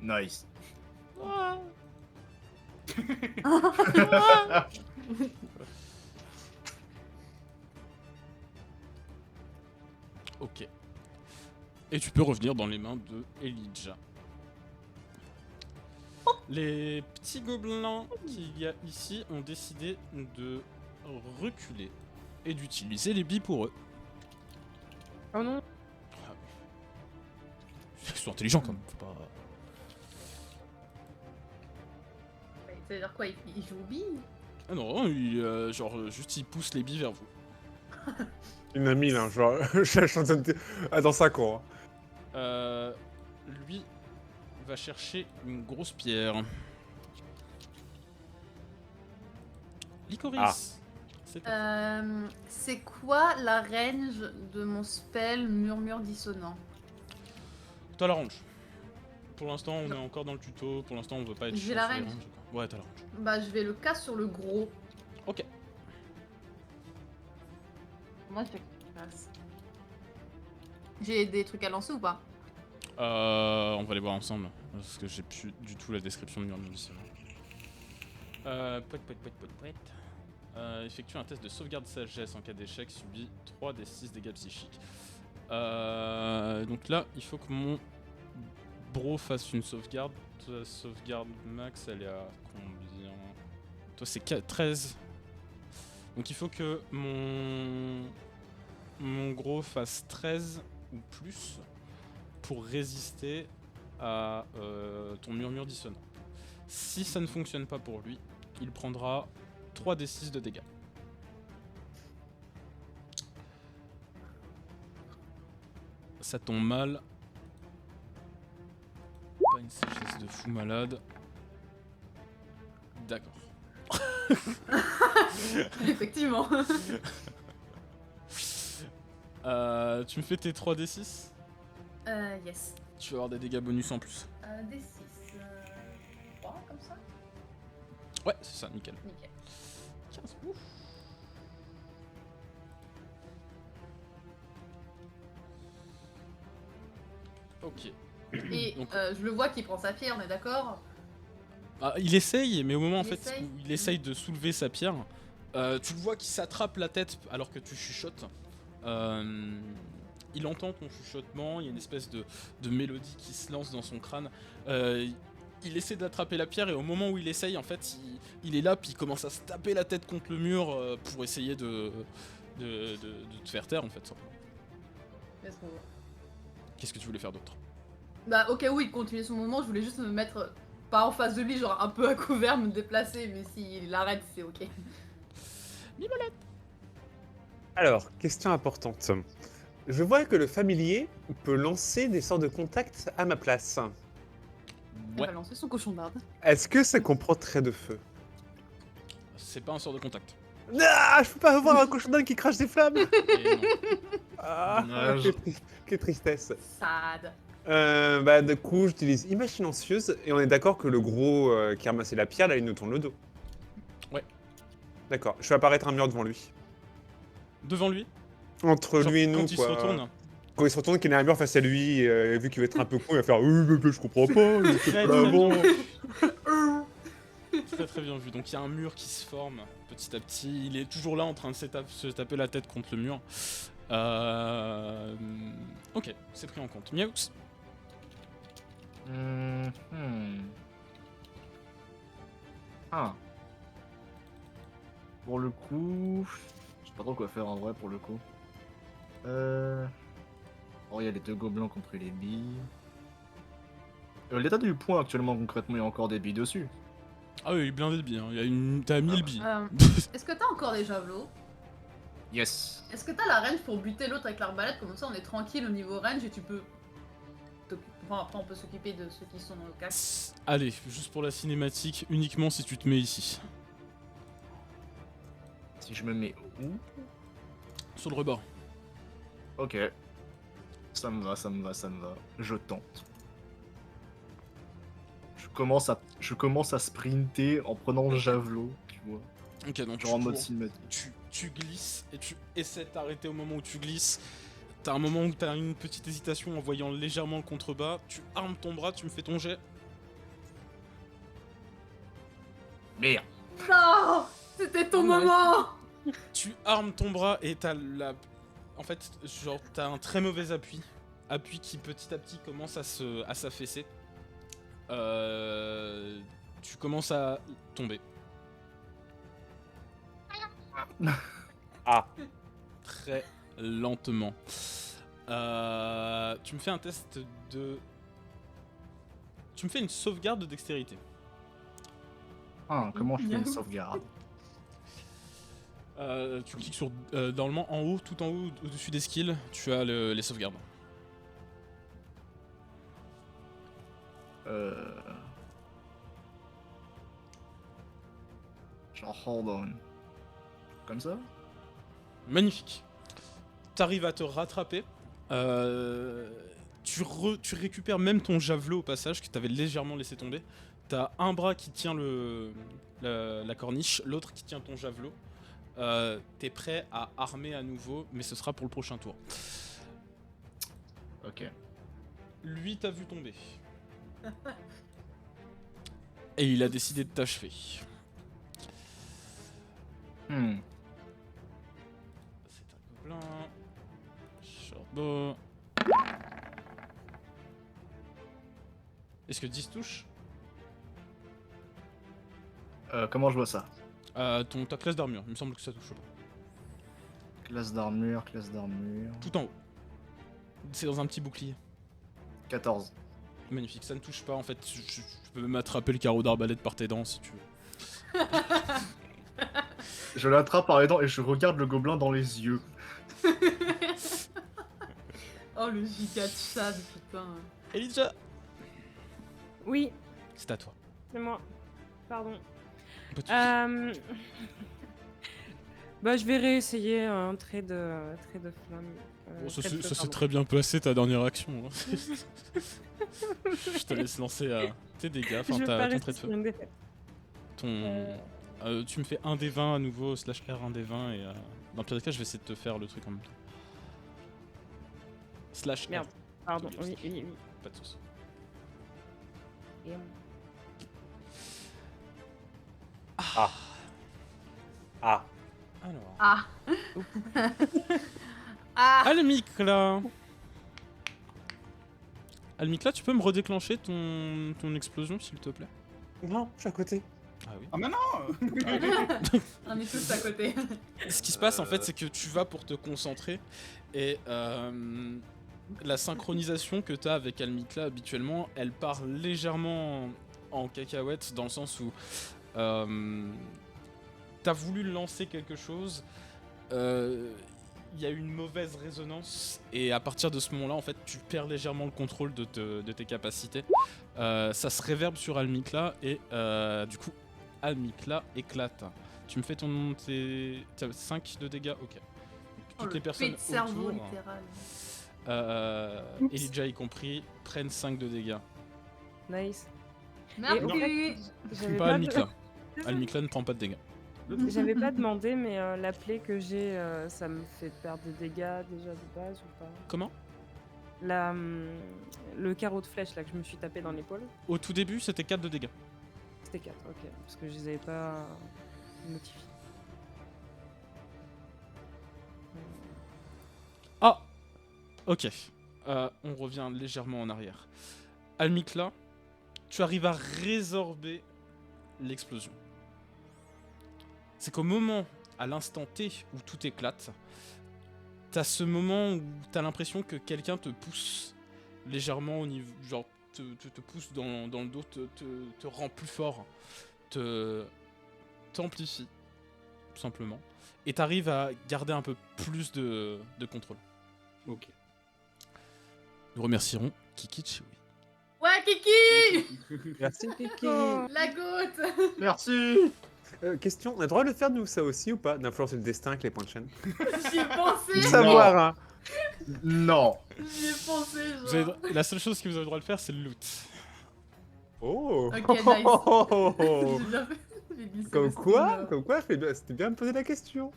Nice. Ok. Et tu peux revenir dans les mains de Elijah. Les petits gobelins qu'il y a ici ont décidé de reculer et d'utiliser les billes pour eux. Oh non. Ils sont intelligents quand même, faut pas... C'est-à-dire quoi, il joue aux billes? Ah non, genre juste ils poussent les billes vers vous. Une amie, là, genre, je suis en train de... dans sa cour. Lui va chercher une grosse pierre. Licorice. Ah. C'est à C'est quoi la range de mon spell murmure dissonant? toi la range. Pour l'instant, on est encore dans le tuto. Pour l'instant, on veut pas être J'ai chiant la sur les range. ranges. Ouais, t'as la range. Bah, je vais le casser sur le gros. Ok. Moi, je casse. J'ai des trucs à lancer ou pas? On va les voir ensemble. Parce que j'ai plus du tout la description de murmure dissonant. Effectue un test de sauvegarde sagesse en cas d'échec, subit 3 des 6 dégâts psychiques. Donc là, il faut que mon bro fasse une sauvegarde. Ta sauvegarde max, elle est à combien? Toi, c'est 13. Donc il faut que mon gros fasse 13 ou plus pour résister à ton murmure dissonant. Si ça ne fonctionne pas pour lui, il prendra 3d6 de dégâts. Ça tombe mal. Pas une sécheresse de fou malade. D'accord. Effectivement. Tu me fais tes 3d6. Yes. Tu vas avoir des dégâts bonus en plus. Des 6. 3 comme ça? Ouais, c'est ça, nickel. Nickel. 15. Ouf. Ok. Et Donc- je le vois qui prend sa pierre, on est d'accord? Ah, il essaye, mais au moment en Il fait essaye. où il essaye de soulever sa pierre, tu le vois qui s'attrape la tête alors que tu chuchotes. Il entend ton chuchotement, il y a une espèce de mélodie qui se lance dans son crâne. Il essaie d'attraper la pierre et au moment où il essaye, en fait, il est là puis il commence à se taper la tête contre le mur pour essayer de te faire taire en fait. Simplement. Laisse tomber. Qu'est-ce que tu voulais faire d'autre? Bah, ok, oui, continuer son mouvement, je voulais juste me mettre pas en face de lui, genre un peu à couvert, me déplacer, mais s'il arrête, c'est ok. Alors, question importante. Je vois que le familier peut lancer des sorts de contacts à ma place. Il Ouais, va lancer son cochon d'Inde. Est-ce que ça comprend trait de feu? c'est pas un sort de contact. Ah, je peux pas avoir un cochon d'Inde qui crache des flammes. Et non. Ah, Dommage. quelle tristesse. Sad. Bah, du coup, j'utilise image silencieuse et on est d'accord que le gros qui a ramassé la pierre, là, il nous tourne le dos. Ouais. D'accord, je fais apparaître un mur devant lui. Devant lui, Entre genre, lui et nous, quand il quoi. se retourne. Quand il se retourne, qu'il y a un mur face à lui, vu qu'il va être un peu con, il va faire je comprends pas, je sais Très, pas très avant. Très très bien vu. Donc il y a un mur qui se forme petit à petit. Il est toujours là en train de se taper la tête contre le mur. Ok, c'est pris en compte. Miaoux. Ah. Pour le coup, je sais pas trop quoi faire en vrai pour le coup. Oh, il y a les deux gobelins contre les billes. L'état du point actuellement concrètement, il y a encore des billes dessus. Ah oui, il est blindé de billes. Hein. Il y a une... T'as 1000 billes. Est-ce que t'as encore des javelots? Yes. Est-ce que t'as la range pour buter l'autre avec l'arbalète? Comme ça, on est tranquille au niveau range et tu peux. Enfin, après, on peut s'occuper de ceux qui sont au casque. Allez, juste pour la cinématique, uniquement si tu te mets ici. Si je me mets où? Sur le rebord. Ok. Ça me va, ça me va, ça me va. Je tente. Je commence à sprinter en prenant le javelot, tu vois. Ok, donc Genre en tu mode cours. cinématique. Tu glisses et tu essaies de t'arrêter au moment où tu glisses. T'as un moment où t'as une petite hésitation en voyant légèrement le contrebas. Tu armes ton bras, tu me fais ton jet. Merde. Non! C'était ton Oh, ouais. moment! Tu armes ton bras et t'as en fait, genre, t'as un très mauvais appui. Appui qui petit à petit commence à s'affaisser. Tu commences à tomber. Ah. Très lentement. Tu me fais un test de... Tu me fais une sauvegarde de dextérité. Ah, comment je fais une Miaou. sauvegarde? Tu cliques sur normalement en haut, tout en haut, au-dessus des skills, tu as les sauvegardes. Genre hold on. Comme ça? Magnifique. T'arrives à te rattraper. Tu récupères même ton javelot au passage que t'avais légèrement laissé tomber. T'as un bras qui tient la corniche, l'autre qui tient ton javelot. T'es prêt à armer à nouveau, mais ce sera pour le prochain tour. Ok. Lui t'a vu tomber. Et il a décidé de t'achever. Hmm. C'est un gobelin. Shortbow. Est-ce que 10 touche? Comment je vois ça? Ta classe d'armure, il me semble que ça touche pas. Classe d'armure, classe d'armure. Tout en haut. C'est dans un petit bouclier. 14. Magnifique, ça ne touche pas en fait. Tu peux même attraper le carreau d'arbalète par tes dents si tu veux. Je l'attrape par les dents et je regarde le gobelin dans les yeux. Oh, le giga Chad, putain. Elijah, Oui, c'est à toi. c'est moi. Pardon. Pas de soucis. Bah, je vais réessayer un trait de flamme. Bon, ça trait de feu, s'est pardon. très bien passé ta dernière action. Hein. Je te laisse lancer tes dégâts, enfin Je vais pas ton rester trait de sur feu. une défaite. Tu me fais un des 20 à nouveau, /R 1 des 20 et dans le pire des cas, je vais essayer de te faire le truc en même temps. /R. Merde. Pardon, Tout oui, bien, oui, oui. Pas de soucis. Et, Ah. Alors. Ah. Ah. Almikla. Almikla, tu peux me redéclencher ton explosion s'il te plaît? Non, je suis à côté. Ah oui. Ah mais non On est tous à côté. Ce qui se passe en fait, c'est que tu vas pour te concentrer et la synchronisation que tu as avec Almikla habituellement, elle part légèrement en cacahuète dans le sens où t'as voulu lancer quelque chose, il y a eu une mauvaise résonance et à partir de ce moment-là, en fait, tu perds légèrement le contrôle de tes capacités. Ça se réverbe sur Almikla et du coup, Almikla éclate. Tu me fais t'as 5 de dégâts, ok. Oh, Toutes le les personnes pet de cerveau, autour, littéral. Elijah y compris, prennent 5 de dégâts. nice. Merci. au fait, j'avais Pas pas, Almikla. Almikla ne prend pas de dégâts. j'avais pas demandé, mais la plaie que j'ai, ça me fait perdre des dégâts déjà de base ou pas? Comment? Le carreau de flèche là que je me suis tapé dans l'épaule, Au tout début, c'était 4 de dégâts. c'était 4, ok. Parce que je les avais pas notifiés. Ah! Ok. On revient légèrement en arrière. Almikla, tu arrives à résorber l'explosion. C'est qu'au moment, à l'instant T où tout éclate, t'as ce moment où t'as l'impression que quelqu'un te pousse légèrement au niveau... Genre, te pousse dans le dos, te rend plus fort, t'amplifie, tout simplement. Et t'arrives à garder un peu plus de contrôle. Ok. Nous remercierons Kiki Chewy. Ouais, Kiki. Merci, Kiki. La goutte. Merci. Question, on a le droit de le faire nous ça aussi ou pas? D'influencer le destin avec les points de chaîne. J'y ai pensé. Pour savoir, hein. Non. J'y ai pensé, Vous avez- genre. La seule chose que vous avez le droit de faire, c'est le loot. Oh. Ok, nice. Oh. J'ai bien fait. J'ai glissé Comme le quoi, streamer. comme quoi, c'était bien de me poser la question.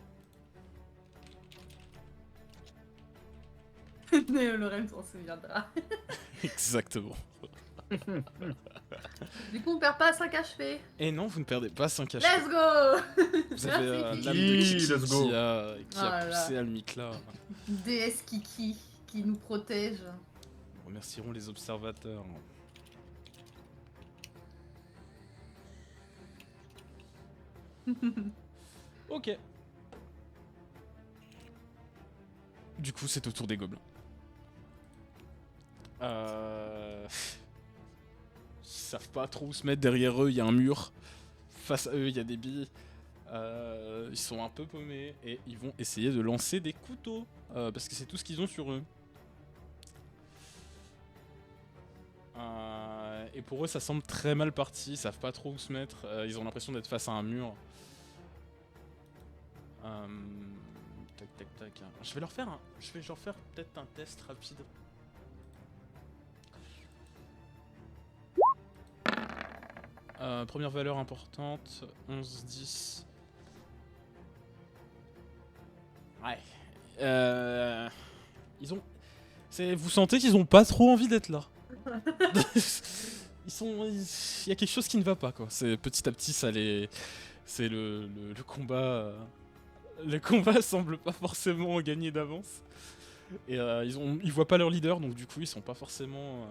Néo Lorem s'en souviendra. Exactement. Du coup, on perd pas 5 HP. Et non, vous ne perdez pas 5 HP. Let's go. Vous avez Merci, l'âme de Kiki, Kiki let's go. qui a Voilà. poussé Almikla. DS Kiki qui nous protège. Nous remercierons les observateurs. Ok. Du coup, c'est au tour des gobelins. Ils savent pas trop où se mettre. Derrière eux, il y a un mur. Face à eux, il y a des billes. Ils sont un peu paumés et ils vont essayer de lancer des couteaux. Parce que c'est tout ce qu'ils ont sur eux. Et pour eux, ça semble très mal parti. Ils savent pas trop où se mettre. Ils ont l'impression d'être face à un mur. Tac, tac, tac. Je vais leur faire peut-être un test rapide. Première valeur importante, 11-10. Ouais. Ils ont... Vous sentez qu'ils ont pas trop envie d'être là. Il y a quelque chose qui ne va pas, quoi. Petit à petit, ça les... C'est le combat... Le combat semble pas forcément gagner d'avance. Et ils voient pas leur leader, donc du coup, ils sont pas forcément...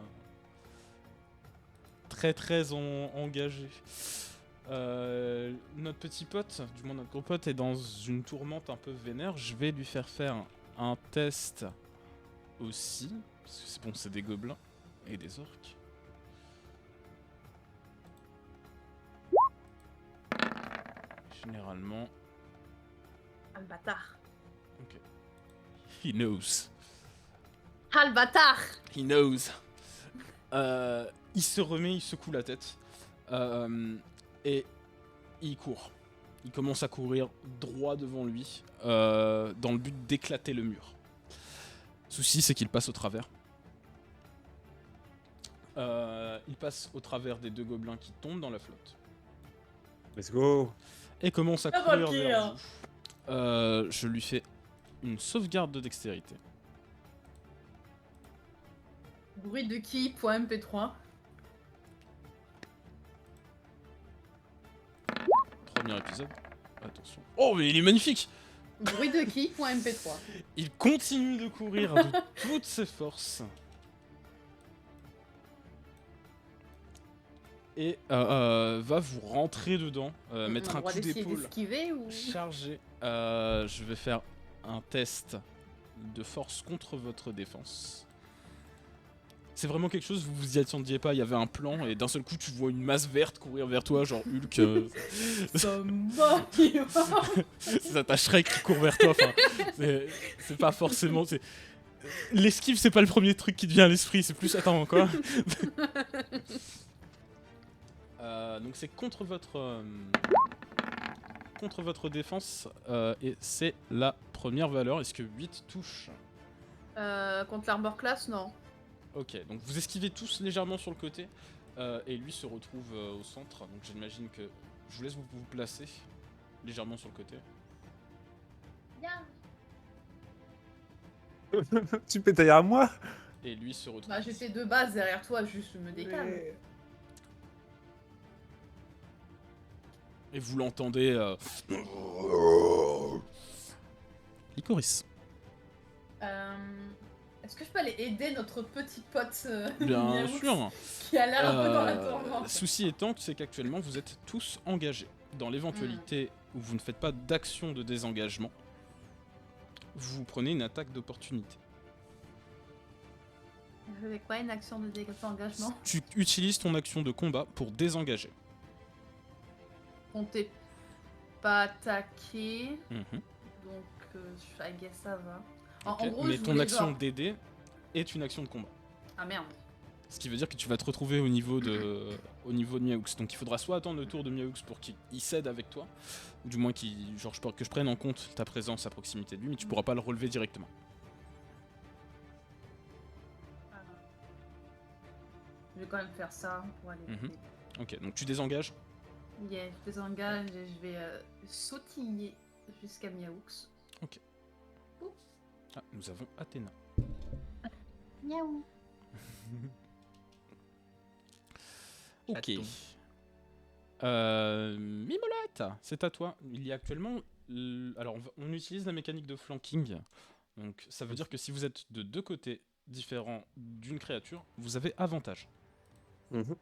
très engagé. Notre petit pote, du moins notre gros pote, est dans une tourmente un peu vénère. Je vais lui faire un test aussi. Parce que c'est des gobelins et des orques. Généralement. Ah le bâtard. Ok. He knows. Ah le bâtard. He knows. Il se remet, il secoue la tête. Et il court. Il commence à courir droit devant lui, dans le but d'éclater le mur. Souci, c'est qu'il passe au travers. Il passe au travers des deux gobelins qui tombent dans la flotte. Let's go. Et commence à Ah, courir ok, vers hein. vous. Je lui fais une sauvegarde de dextérité. Bruit de qui point MP3. Premier épisode. Attention. Oh, mais il est magnifique! Bruit de qui point MP3. Il continue de courir de toutes ses forces. Et va vous rentrer dedans, mettre un coup d'épaule, d'esquiver ou... charger. Je vais faire un test de force contre votre défense. C'est vraiment quelque chose, vous vous y attendiez pas, il y avait un plan et d'un seul coup tu vois une masse verte courir vers toi, genre Hulk. C'est ta Shrek qui court vers toi, enfin, c'est pas forcément... L'esquive c'est pas le premier truc qui te vient à l'esprit, c'est plus... Attends, quoi. Donc c'est contre votre défense et c'est la première valeur. Est-ce que 8 touche? Contre l'armor class, non. Ok, donc vous esquivez tous légèrement sur le côté et lui se retrouve au centre. Donc j'imagine que je vous laisse vous placer légèrement sur le côté. Tu peux derrière moi? Et lui se retrouve. Bah j'étais de base derrière toi, juste me décale. Et vous l'entendez. Licorice. Est-ce que je peux aller aider notre petit pote Bien Miaoux, sûr. qui a l'air un peu dans la tourmente? Souci étant que c'est qu'actuellement vous êtes tous engagés. Dans l'éventualité où vous ne faites pas d'action de désengagement, vous prenez une attaque d'opportunité. Je fais quoi, une action de désengagement? Tu utilises ton action de combat pour désengager. Comptez pas attaquer, Mhm. donc I guess ça va. Ok. En gros, Mais je ton voulais action genre- d'aider est une action de combat. Ah merde. Ce qui veut dire que tu vas te retrouver au niveau de Miaoux. Donc il faudra soit attendre le tour de Miaoux pour qu'il cède avec toi, ou du moins que je prenne en compte ta présence à proximité de lui, mais tu pourras pas le relever directement. Je vais quand même faire ça pour aller. Mhm. Ok, donc tu désengages. Yeah, je désengage et je vais sautiller jusqu'à Miaoux. Ah, nous avons Athéna. Miaou. Ok. Attends. Mimolette, c'est à toi. Il y a actuellement... Alors, on utilise la mécanique de flanking. Donc, ça veut dire que si vous êtes de deux côtés différents d'une créature, vous avez avantage. Mhm.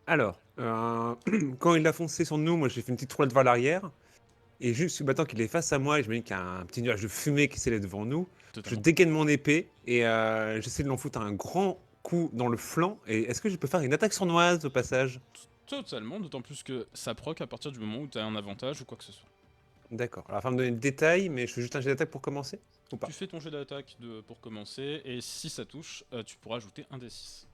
Alors, quand il a foncé sur nous, moi j'ai fait une petite roulade vers l'arrière. Et juste maintenant qu'il est face à moi et je me dis qu'il y a un petit nuage de fumée qui s'élève devant nous, je Totalement. dégaine mon épée et j'essaie de l'en foutre un grand coup dans le flanc. Et est-ce que je peux faire une attaque sournoise au passage? Totalement, d'autant plus que ça proc à partir du moment où tu as un avantage ou quoi que ce soit. D'accord. Alors, afin de me donner le détail, mais je fais juste un jet d'attaque pour commencer ou pas? Tu fais ton jet d'attaque pour commencer, et si ça touche, tu pourras ajouter un D6.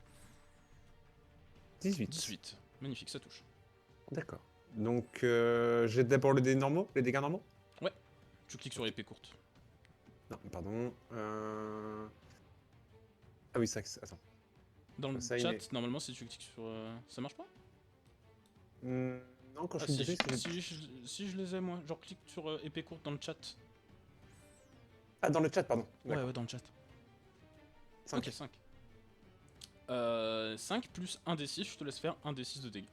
18. 18. Magnifique, ça touche. D'accord. Donc, j'ai d'abord les dégâts normaux? Tu cliques sur épée courte. Non, pardon. Ah oui, ça. Attends. Dans le Ça, il chat, est- normalement, si tu cliques sur... Ça marche pas? Non, quand je Ah, suis si, dessus, si je les ai, moi. Genre, clique sur épée courte dans le chat. Ah, dans le chat, pardon. Ouais, D'accord. ouais, dans le chat. 5. Ok, 5. 5 plus 1 D6, je te laisse faire 1 D6 de dégâts.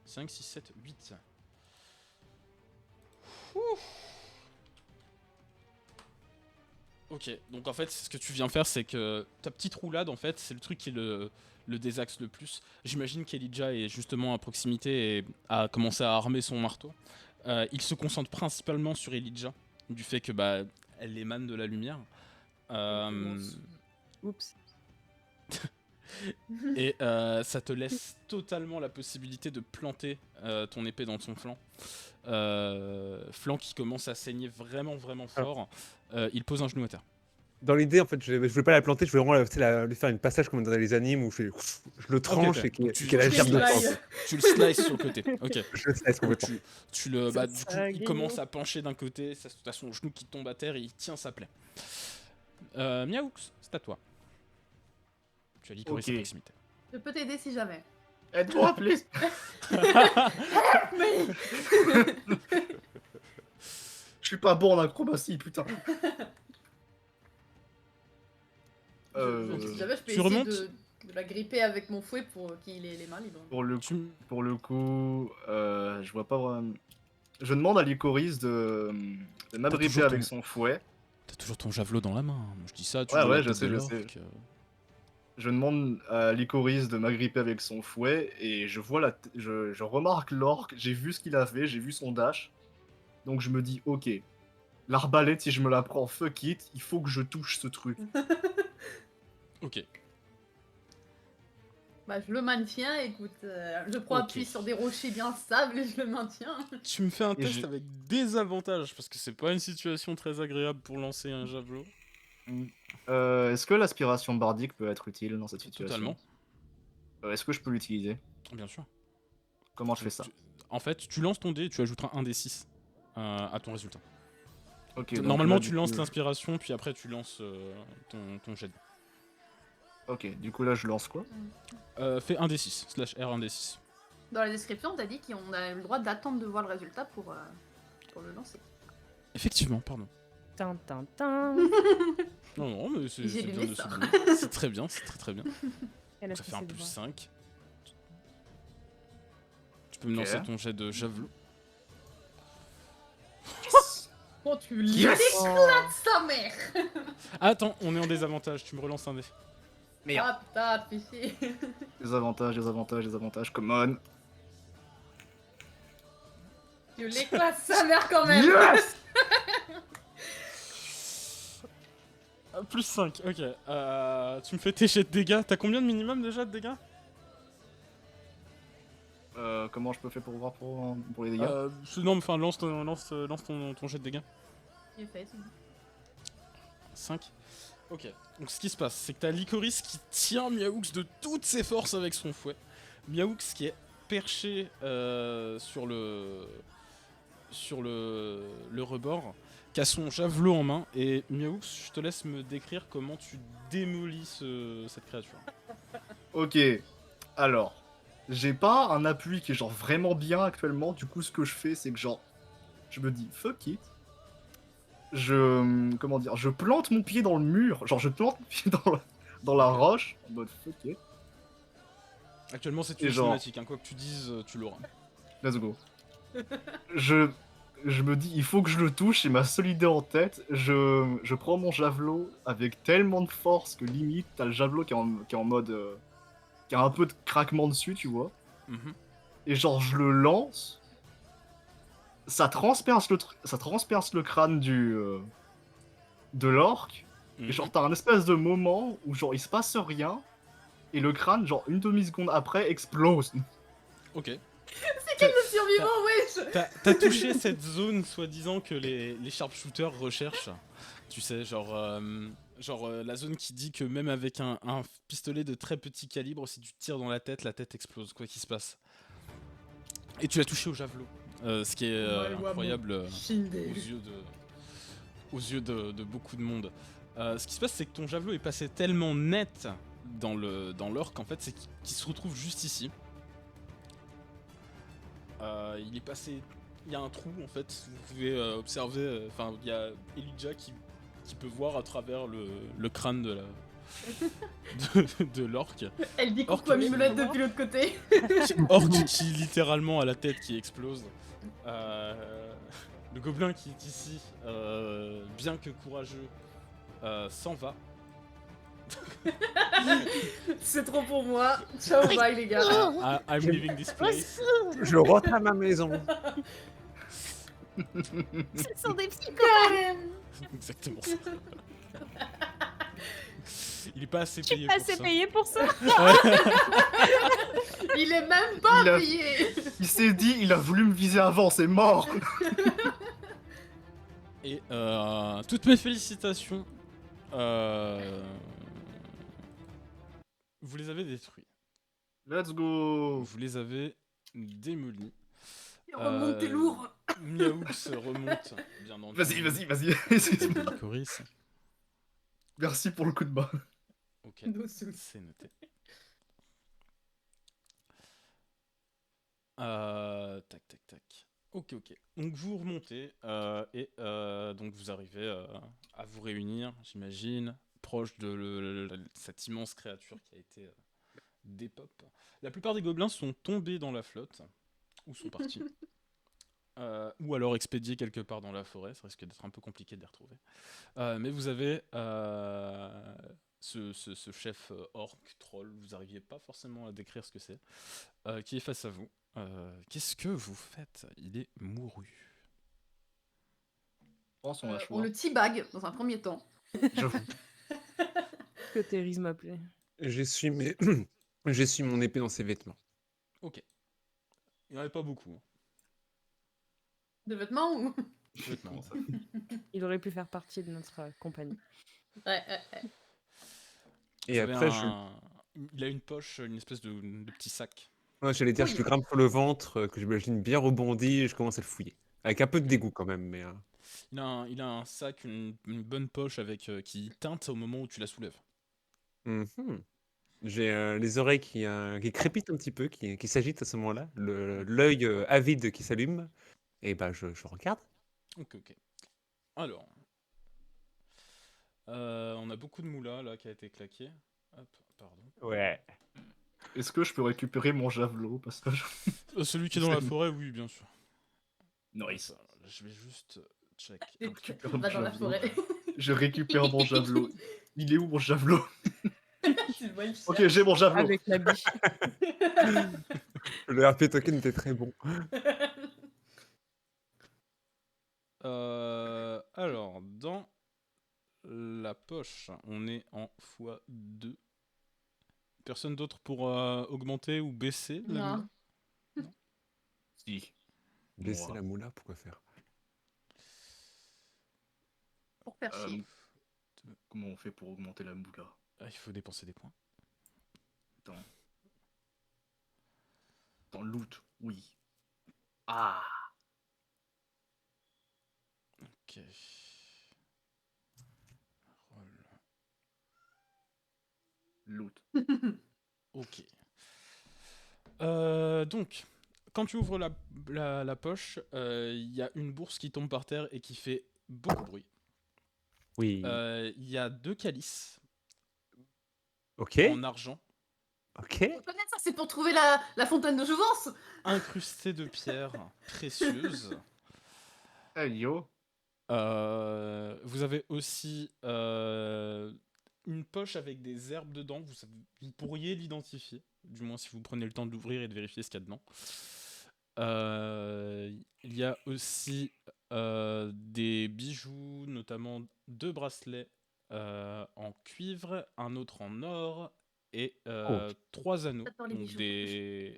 5, 6, 7, 8. Ok, donc en fait, ce que tu viens faire, c'est que ta petite roulade, en fait, c'est le truc qui le désaxe le plus. J'imagine qu'Elijah est justement à proximité et a commencé à armer son marteau. Il se concentre principalement sur Elijah, du fait que bah elle émane de la lumière. Oups. Et ça te laisse totalement la possibilité de planter ton épée dans son flanc. Flanc qui commence à saigner vraiment fort. Il pose un genou à terre. Dans l'idée, en fait, je voulais pas la planter, je voulais vraiment lui faire une passage comme dans les animes où je le tranche Ok, et donc qu'elle a tu gerbe de slices. sang. Tu le slices sur le côté. Ok. Je le laisse Donc complètement. tu le, bah, du Ça coup, a il gagné. commence à pencher d'un côté, t'as son genou qui tombe à terre et il tient sa plaie. Miaoux, c'est à toi. Tu as l'Icoris Ok. à proximité. Je peux t'aider si jamais. Aide-moi, please. Mais Je suis pas bon en acrobatie, putain. si jamais je peux Tu essayer remontes de la gripper avec mon fouet pour qu'il ait les mains libres. Pour le Tu... Pour le coup, je vois pas vraiment. Je demande à Lycoris de m'abriter toujours avec ton- son fouet. T'as toujours ton javelot dans la main. Moi, je dis ça, tu Ouais, vois ouais, la je tête sais, de je sais. l'orque. Je demande à Lycoris de m'agripper avec son fouet et je vois je remarque l'orque, j'ai vu ce qu'il a fait, j'ai vu son dash. Donc je me dis, ok, l'arbalète, si je me la prends, fuck it, il faut que je touche ce truc. Ok. Bah, je le maintiens, écoute. Je prends Ok. appui sur des rochers bien stables et je le maintiens. Tu me fais un Et test j'ai- avec des avantages parce que c'est pas une situation très agréable pour lancer un javelot. Est-ce que l'aspiration bardique peut être utile dans cette situation? Totalement, Est-ce que je peux l'utiliser? bien sûr. Comment je fais ça? En fait, tu lances ton dé et tu ajouteras un D6 à ton résultat. Ok, donc Normalement, là, tu du lances coup, l'inspiration, puis après, tu lances ton jet. Ok, du coup là je lance quoi? Fais un D6, /R 1 D6. Dans la description, t'as dit qu'on a le droit d'attendre de voir le résultat pour le lancer. Effectivement, pardon. Tin, tin, tin. Non, non, mais c'est J'ai bien lu de ça. souligner. C'est très bien, c'est très bien. Elle a Ça fait fait un ses plus devoirs. 5. Tu peux me Ok. lancer ton jet de javelot. Oh, tu Yes l'éclates, sa mère. Ah, attends, on est en désavantage, tu me relances un dé. Merde. Ah putain, péché. Des avantages, come on. Tu l'éclates, sa mère quand même. Yes! Plus 5, ok. Tu me fais tes jets de dégâts. T'as combien de minimum déjà de dégâts? Comment je peux faire pour voir pour les dégâts? Non, enfin, lance ton jet de dégâts. J'ai fait, c'est bon. 5. Ok. Donc ce qui se passe, c'est que t'as Lycoris qui tient Miaoux de toutes ses forces avec son fouet. Miaoux qui est perché sur le rebord, qui a son javelot en main. Et Miaoux, je te laisse me décrire comment tu démolis cette créature. Ok, alors, j'ai pas un appui qui est genre vraiment bien actuellement, du coup ce que je fais c'est que genre, je me dis fuck it, je plante mon pied dans le mur, genre je plante mon pied dans la Ok. roche, en mode ok, Actuellement, c'est Et une genre- cinématique. Hein. Quoi que tu dises, tu l'auras. let's go. Je, je me dis, il faut que je le touche, et ma seule idée en tête, je prends mon javelot avec tellement de force que limite, t'as le javelot qui est en mode. Qui a un peu de craquement dessus, tu vois. Mhm. Et genre, je le lance, ça transperce le crâne de l'orque, et genre, Mhm. t'as un espèce de moment où genre, il se passe rien, et le crâne, genre, une demi-seconde après, explose. Ok. Le survivant, wesh. T'as touché cette zone, soi-disant, que les sharpshooters recherchent. Tu sais, la zone qui dit que même avec un pistolet de très petit calibre, si tu tires dans la tête explose, quoi qu'il se passe. Et tu l'as touché au javelot. Ce qui est incroyable aux yeux de beaucoup de monde. Ce qui se passe, c'est que ton javelot est passé tellement net dans l'orque, en fait, c'est qu'il se retrouve juste ici. Il est passé. Il y a un trou en fait. Vous pouvez observer. Enfin, il y a Elijah qui peut voir à travers le crâne de l'orque. Elle dit Orque, coucou à oui. Mimolette depuis l'autre côté. Orque qui littéralement a la tête qui explose. Le gobelin qui est ici, bien que courageux, s'en va. C'est trop pour moi. Ciao, bye les gars. I'm leaving this place. Je rentre à ma maison. Ce sont des petits copains. Exactement ça. Il est pas assez Je suis payé pas pour assez ça. payé pour ça. Il est même pas Il a- payé. Il s'est dit, il a voulu me viser avant, c'est mort. Et toutes mes félicitations. Vous les avez détruits. Let's go. Vous les avez démolis. Remonte tes lourds. Miaoux remonte, bien entendu. Vas-y. Excuse-moi. Coris. Merci pour le coup de bas. Ok, No soucis. c'est noté. Tac. Ok. Donc vous remontez et donc vous arrivez à vous réunir, j'imagine, proche de cette immense créature qui a été dépop. La plupart des gobelins sont tombés dans la flotte ou sont partis. Ou alors expédiés quelque part dans la forêt, ça risque d'être un peu compliqué de les retrouver. Mais vous avez ce chef orc, troll, vous n'arriviez pas forcément à décrire ce que c'est, qui est face à vous. Qu'est-ce que vous faites? Il est mouru. Prends son On hachoir. le teabag dans un premier temps. J'avoue. Que Thérèse m'appelait. J'essuie mon épée dans ses vêtements. Ok. Il n'y en avait pas beaucoup. De vêtements ou... Vêtements. Il aurait pu faire partie de notre compagnie. Ouais. Et Vous avez après, Il a une poche, une espèce de petit sac. ouais, j'allais dire, Oui. je lui grimpe sur le ventre, que j'imagine bien rebondi, et je commence à le fouiller. Avec un peu de dégoût quand même, mais... Il a un sac, une bonne poche avec qui teinte au moment où tu la soulèves. mhm. J'ai les oreilles qui crépitent un petit peu, qui s'agitent à ce moment-là, l'œil avide qui s'allume, et bah je regarde. Ok. Alors, on a beaucoup de moula là qui a été claqué. Hop, pardon. Ouais. Est-ce que je peux récupérer mon javelot parce que Celui qui est dans la forêt, oui, bien sûr. Nice. Hop, je vais juste check. récupère Va mon dans la javelot. forêt. Je récupère mon javelot. Il est où mon javelot? Tu le vois, il Ok, cherche. j'ai mon javelot. Avec la biche. Le RP token était très bon. Alors, dans la poche, on est en x2. Personne d'autre pour augmenter ou baisser la Non. moula? Si. Baisser Moi. la moula, pourquoi faire? Pour faire chier. Comment on fait pour augmenter la moula? Il faut dépenser des points. Dans le loot, oui. Ah. Ok. Roll. Loot. Ok. Donc, quand tu ouvres la poche, il y a une bourse qui tombe par terre et qui fait beaucoup de bruit. Oui. Il y a 2 calices. Ok, en argent, ok. Je connais ça, c'est pour trouver la fontaine de jouvence. incrusté de pierres précieuses. Hey yo. Vous avez aussi une poche avec des herbes dedans. Vous pourriez l'identifier, du moins si vous prenez le temps de l'ouvrir et de vérifier ce qu'il y a dedans. Il y a aussi des bijoux, notamment 2 bracelets en cuivre, un autre en or et 3 anneaux. J'adore les Donc bijoux.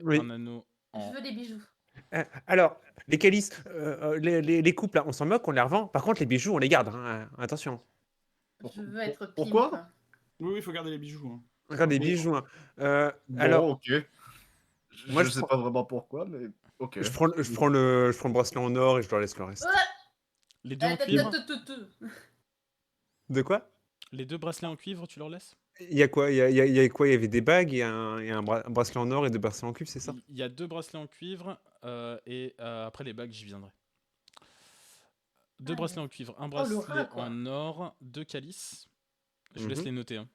Oui. un anneau Je en... veux des bijoux. Alors, les calices, les couples, là, on s'en moque, on les revend. Par contre, les bijoux, on les garde. Hein. Attention. Je veux être pimp. Pourquoi? Oui, il faut garder les bijoux. Hein. Regarde les Mais- bijoux. Hein. Bon, Alors, ok. moi, Je sais pas vraiment pourquoi, mais ok. je prends le bracelet en or et je leur laisse le reste. Ouais. Les 2 en cuivre? De quoi? Les 2 bracelets en cuivre, tu leur laisses? Il y a quoi? Il y a quoi? Il y avait des bagues, il y a un bracelet en or et 2 bracelets en cuivre, c'est ça? Il y a 2 bracelets en cuivre et après les bagues, j'y viendrai. 2 Ah, bracelets en cuivre, un le bracelet rat, quoi. en or, 2 calices. Je vous laisse Mhm. les noter. Hein.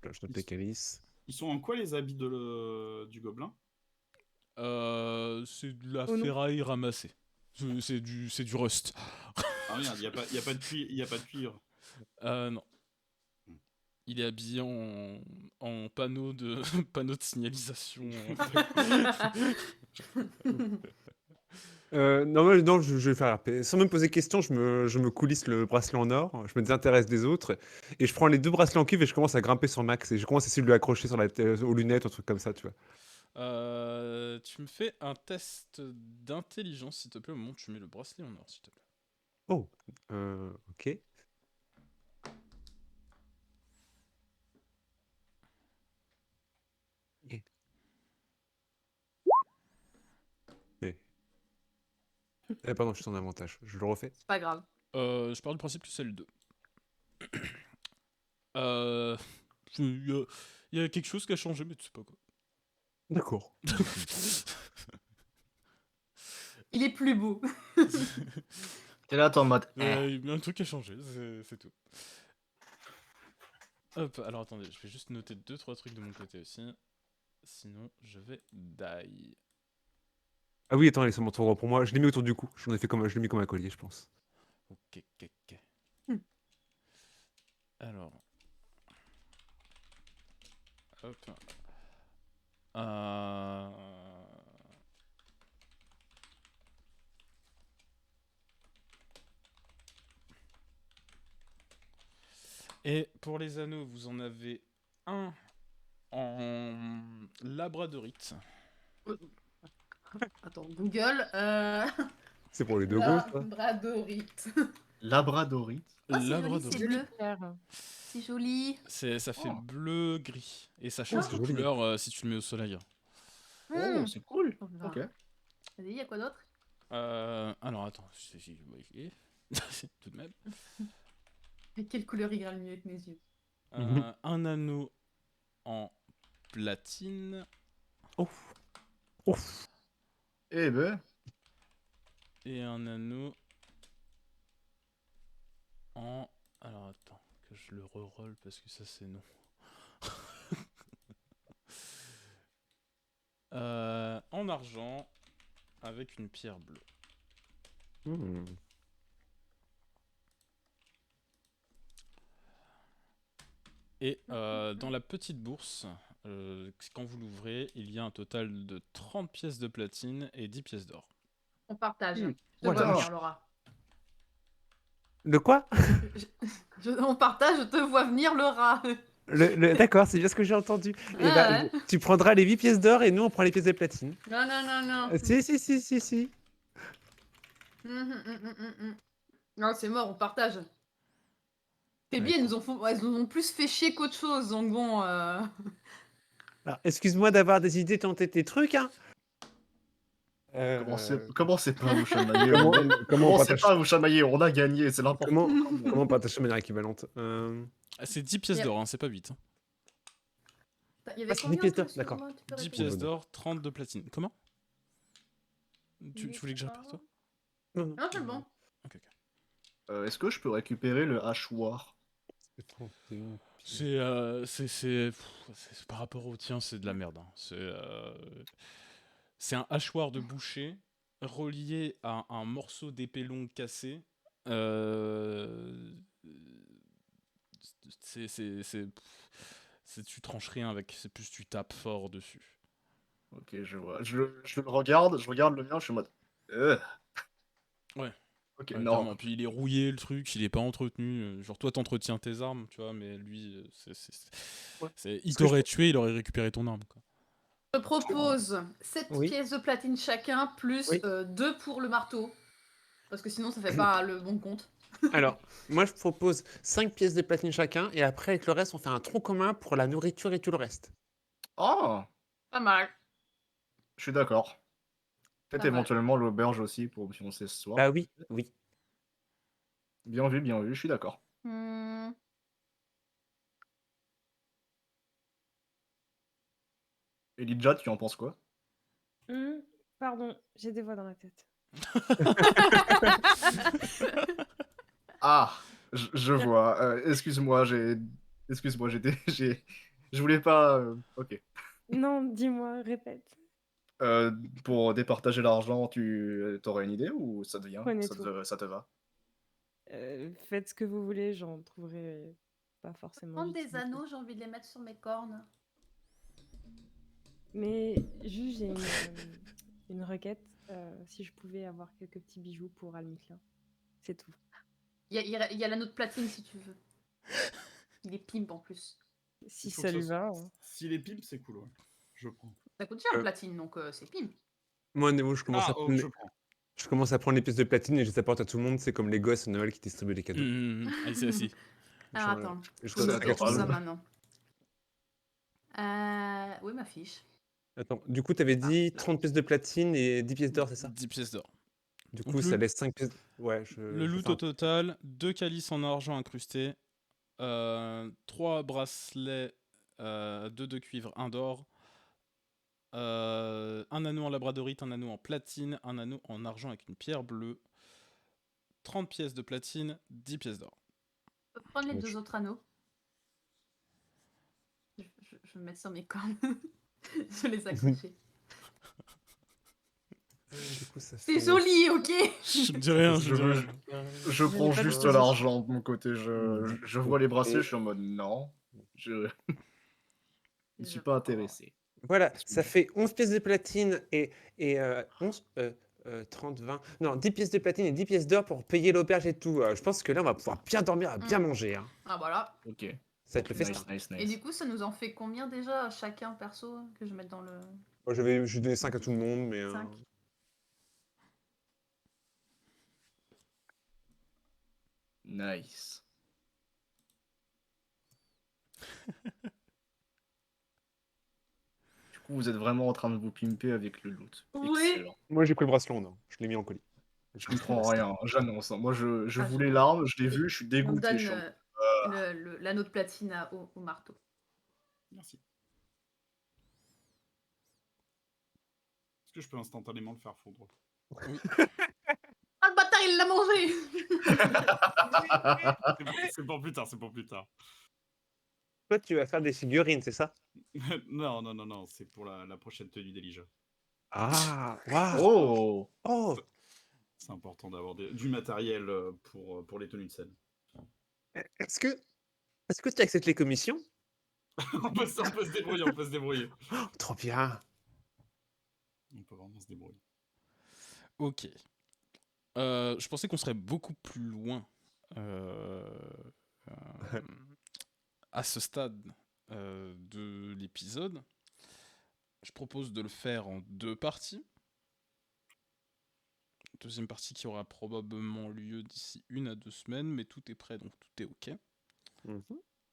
Là, je note les calices. Ils sont en quoi les habits du gobelin? C'est de la Oh non. ferraille ramassée. C'est du rust. Ah merde, y a pas de cuivre. Non. Il est habillé en panneau de panneau de signalisation. Non, je vais faire sans même poser question, je me coulisse le bracelet en or, je me désintéresse des autres, et je prends les 2 bracelets en cuivre et je commence à grimper sur Max, et je commence à essayer de lui accrocher sur aux lunettes, un truc comme ça, tu vois. Tu me fais un test d'intelligence, s'il te plaît, au moment où tu mets le bracelet en or, s'il te plaît. Oh, ok. Pardon, je suis en avantage, je le refais. C'est pas grave. Je pars du principe que c'est le 2. Il y a quelque chose qui a changé, mais tu sais pas quoi. D'accord. Il est plus beau. T'es là, t'es en mode. Il y a un truc qui a changé, c'est tout. Hop, alors attendez, je vais juste noter 2-3 trucs de mon côté aussi. Sinon, je vais die. Ah oui, attends, laisse-moi tour pour moi, je l'ai mis autour du cou, je l'ai mis comme un collier, je pense. Ok. Hmm. Alors. Hop. Et pour les anneaux, vous en avez un en labradorite. Attends, Google. C'est pour les 2 gros, ça. Labradorite. Labradorite. Oh, c'est joli, Labradorite. c'est Jolie bleu. pierre. C'est joli. Ça fait Oh. bleu-gris. Et ça change c'est de joli. couleur si tu le mets au soleil. Oh, c'est cool. Oh là. Ok. Vas-y, y a quoi d'autre? Alors attends, tout de même. Mais quelle couleur il ira le mieux avec mes yeux? Un anneau en platine Ouf. Ouf. Eh ben. et un anneau en... Alors attends, que je le reroll parce que ça c'est non. En argent avec une pierre bleue. Hmm. Et dans la petite bourse, quand vous l'ouvrez, il y a un total de 30 pièces de platine et 10 pièces d'or. On partage. Je te Voilà. vois venir, Laura. De quoi? On partage, je te vois venir, le rat. D'accord, c'est bien ce que j'ai entendu. Et Ah bah, ouais. tu prendras les 8 pièces d'or et nous on prend les pièces de platine. Non. Si. Non, c'est mort, on partage. Tes billes, elles nous ont plus fait chier qu'autre chose, donc bon. Alors, excuse-moi d'avoir des idées, tenter tes trucs, hein. Commencez pas à vous chamailler. Comment on Commencez partage pas à vous chamailler, on a gagné, c'est l'important. comment on partage de manière équivalente C'est 10 pièces Yeah. d'or, hein, c'est pas 8. Il y avait Ah, c'est combien 10 pièces en d'or, plus, d'accord. Laura, tu peux 10 répéter pièces d'or, 30 de platine. Comment tu voulais que je répète toi? Non, c'est bon. Ok. Est-ce que je peux récupérer le hachoir? C'est par rapport au tien, c'est de la merde, hein. C'est un hachoir de boucher relié à un morceau d'épée longue cassé. Euh, c'est, c'est, c'est, tu tranches rien avec, c'est plus tu tapes fort dessus. Ok, je vois. Je je regarde le mien, je suis en mode. Ouais. Ok, Ouais, non. clairement. Puis il est rouillé le truc, il est pas entretenu. Genre toi t'entretiens tes armes, tu vois, mais lui, Ouais. il Ce que je... t'aurait tué, il aurait récupéré ton arme, quoi. Je propose 7 Oui, pièces de platine chacun, plus oui. 2 pour le marteau. Parce que sinon, ça fait pas le bon compte. Alors, moi, je propose 5 pièces de platine chacun, et après, avec le reste, on fait un tronc commun pour la nourriture et tout le reste. Ah, Pas mal. je suis d'accord. Peut-être Pas mal. éventuellement l'auberge aussi pour pioncer ce Bah soir. oui, oui. Bien vu, je suis d'accord. Hmm. Elijah, tu en penses quoi? Pardon, j'ai des voix dans la tête. Ah, je vois. Excuse-moi, je voulais pas. Ok. Non, dis-moi, répète. Euh, pour départager l'argent, t'aurais une idée ou Prenez tout. ça te va? Faites ce que vous voulez, j'en trouverai pas forcément Prendre des d'utilité. anneaux, j'ai envie de les mettre sur mes cornes. Mais juste, j'ai une requête. Si je pouvais avoir quelques petits bijoux pour Almiclin. C'est tout. Il y a l'anneau de platine si tu veux. Il est pimp en plus. Si Il faut ça que lui ça va, hein. S'il est pimp, c'est cool, ouais. Je prends. Ça coûte cher la Euh, platine, donc c'est pimp. Moi, Nemo, Ah, oh, je prends. je commence à prendre les pièces de platine et je les apporte à tout le monde. C'est comme les gosses à Noël qui distribuent des cadeaux. Allez, c'est assis. Alors attends, Je faut donne C'est ça à noter tout ça adorable. Gertrude. maintenant. Où est ma fiche? Attends, du coup, t'avais Ah, dit là. 30 pièces de platine et 10 pièces d'or, c'est ça? 10 pièces d'or. Du coup, Donc ça laisse 5 pièces. Ouais, le je loot fais au un... total, 2 calices en argent incrustés, 3 bracelets, 2 de cuivre, 1 d'or, un anneau en labradorite, un anneau en platine, un anneau en argent avec une pierre bleue, 30 pièces de platine, 10 pièces d'or. Je peux prendre les Ouais, 2 autres anneaux. Je vais me mettre sur mes cornes. Je vais les accrocher. Du coup, ça C'est fait... joli, ok? Je dis rien, je dis Je, rien. je Je prends n'ai pas de juste position. l'argent de mon côté. Je vois les bracelets, je suis en mode non. Je ne suis Je pas prends. intéressé. Voilà, ça Excuse-moi. fait 11 pièces de platine et 11, 30, 20... Non, 10 pièces de platine et 10 pièces d'or pour payer l'auberge et tout. Je pense que là, on va pouvoir bien dormir, bien manger. Hein. Ah voilà. Ok. Ça va être le festin. Et du Nice. coup, ça nous en fait combien déjà chacun perso que je vais mettre dans le Moi, je vais donner 5 à tout le monde, mais... 5? Nice. Du coup, vous êtes vraiment en train de vous pimper avec le loot. Oui. Excellent. Moi, j'ai pris le bracelet en or. Je l'ai mis en colis. Je comprends rien, j'annonce, hein. Moi, je Ah, voulais l'arme, je l'ai Et vu, je suis on dégoûté. Je donne suis en mode, l'anneau de platine au marteau. Merci. Est-ce que je peux instantanément le faire fondre? Oui. Ah le bâtard, il l'a mangé. C'est pour plus tard, c'est pour plus tard. Toi, tu vas faire des figurines, c'est ça? Non, c'est pour la prochaine tenue d'Elijah. Ah, waouh! Oh! Oh! C'est important d'avoir du matériel pour les tenues de scène. Est-ce que, est-ce que tu acceptes les commissions? On peut se débrouiller, on peut se débrouiller. Oh, trop bien! On peut vraiment se débrouiller. Ok. Je pensais qu'on serait beaucoup plus loin euh, euh, à ce stade de l'épisode. Je propose de le faire en 2 parties. Deuxième partie qui aura probablement lieu d'ici 1 à 2 semaines, mais tout est prêt, donc tout est ok. Mhm.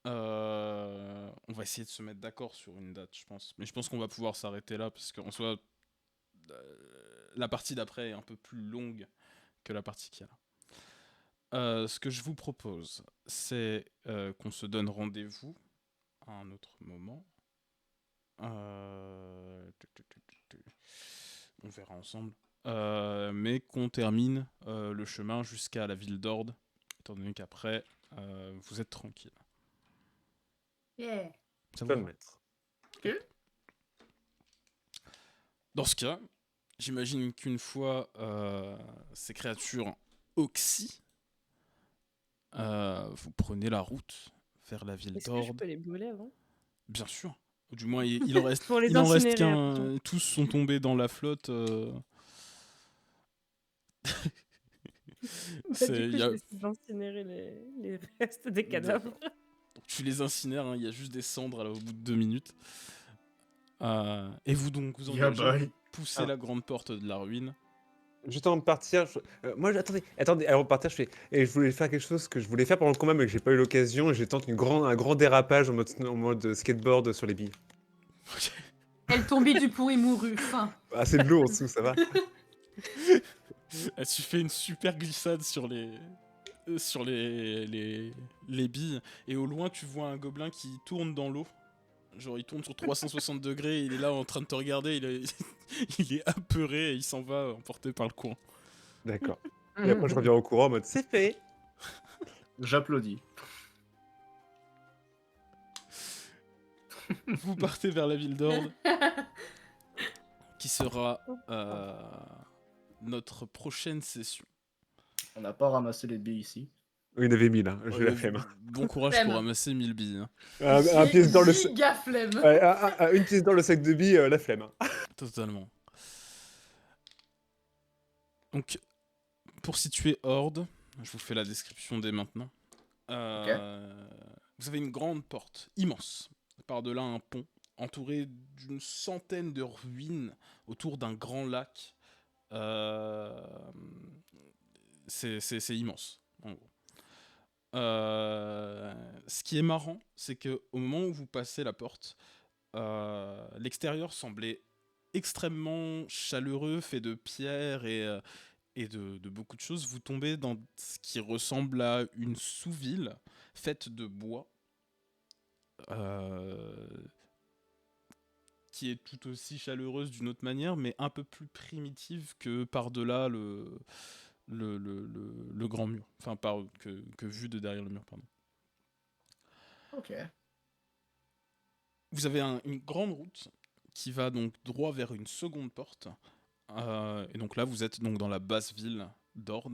On va essayer de se mettre d'accord sur une date, je pense. Mais je pense qu'on va pouvoir s'arrêter là, parce qu'en soi, la partie d'après est un peu plus longue que la partie qu'il y a là. Ce que je vous propose, c'est qu'on se donne rendez-vous à un autre moment. On verra ensemble. Mais qu'on termine le chemin jusqu'à la ville d'Orde étant donné qu'après, vous êtes tranquille. Yeah. Ça Je peux vous le va? mettre. Dans ce cas, j'imagine qu'une fois ces créatures oxy, vous prenez la route vers la ville Est-ce que je d'Ord. peux les brûler avant? Bien sûr. Ou du moins, il en reste, Pour les il en reste incinérer qu'un. Tous sont tombés dans la flotte. Bah, C'est- du coup, y je a- décide d'incinérer les restes des cadavres. Donc, tu les incinères, hein, il y a juste des cendres là, au bout de 2 minutes. Et vous donc, vous Yeah, engagez, bye. vous poussez Ah. la grande porte de la ruine. Juste avant de partir, moi, attendez, avant de partir, et je voulais faire quelque chose que je voulais faire pendant le combat, mais que j'ai pas eu l'occasion, et j'ai tenté un grand dérapage en mode skateboard sur les billes. Elle tombait du pont et mourut. Fin. Ah, c'est de l'eau en dessous, ça va. Tu fais une super glissade sur les billes, et au loin, tu vois un gobelin qui tourne dans l'eau. Genre, il tourne sur 360 degrés, il est là en train de te regarder, il est apeuré et il s'en va emporté par le courant. D'accord. Et après, je reviens au courant en mode c'est fait. J'applaudis. Vous partez vers la ville d'Ord, qui sera notre prochaine session. On n'a pas ramassé les billes ici. Oui, il y en avait 1000, hein. J'ai la Euh, flemme. Bon courage Flemme. pour ramasser 1000 billes. Hein. Un pièce dans le sac. Giga flemme. Ouais, une pièce dans le sac de billes, la flemme. Hein. Totalement. Donc, pour situer Horde, je vous fais la description dès maintenant. Vous avez une grande porte, immense, par-delà un pont, entouré d'une centaine de ruines autour d'un grand lac. C'est immense, en gros. Ce qui est marrant, c'est que au moment où vous passez la porte, l'extérieur semblait extrêmement chaleureux, fait de pierre et de beaucoup de choses. Vous tombez dans ce qui ressemble à une sous-ville faite de bois, qui est tout aussi chaleureuse d'une autre manière, mais un peu plus primitive que par-delà le grand mur. Enfin, que vu de derrière le mur, pardon. Ok. Vous avez une grande route qui va donc droit vers une seconde porte. Et donc là, vous êtes donc dans la basse ville d'Ord,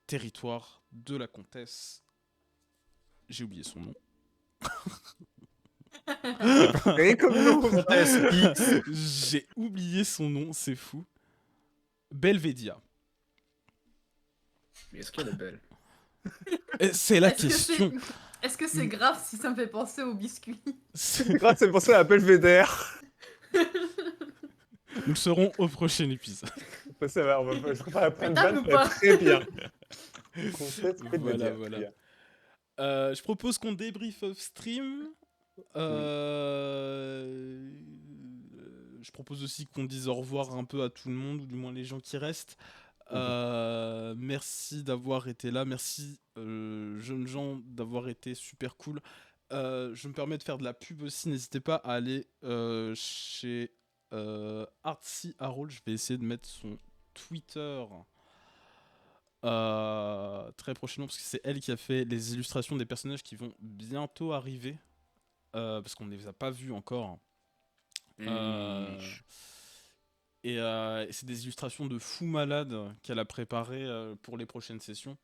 territoire de la comtesse. J'ai oublié son nom. Et comme nous. J'ai oublié son nom, c'est fou. Belvedia. Mais est-ce qu'elle est belle? Et c'est la Est-ce que question. Est-ce que c'est grave si ça me fait penser au biscuit? Grâce, c'est pour ça à Belvédère. Nous le saurons au prochain épisode. Ça va, je prépare la prochaine Tape vanne, ou ça va pas être très bien. Concept Voilà, Belvédère, voilà. très bien. Je propose qu'on débrief off stream. Je propose aussi qu'on dise au revoir un peu à tout le monde, ou du moins les gens qui restent. Merci d'avoir été là. Merci, jeunes gens, d'avoir été super cool. Je me permets de faire de la pub aussi. N'hésitez pas à aller chez Artsy Harold. Je vais essayer de mettre son Twitter très prochainement, parce que c'est elle qui a fait les illustrations des personnages qui vont bientôt arriver, parce qu'on ne les a pas vus encore. Et c'est des illustrations de fou malade qu'elle a préparées pour les prochaines sessions.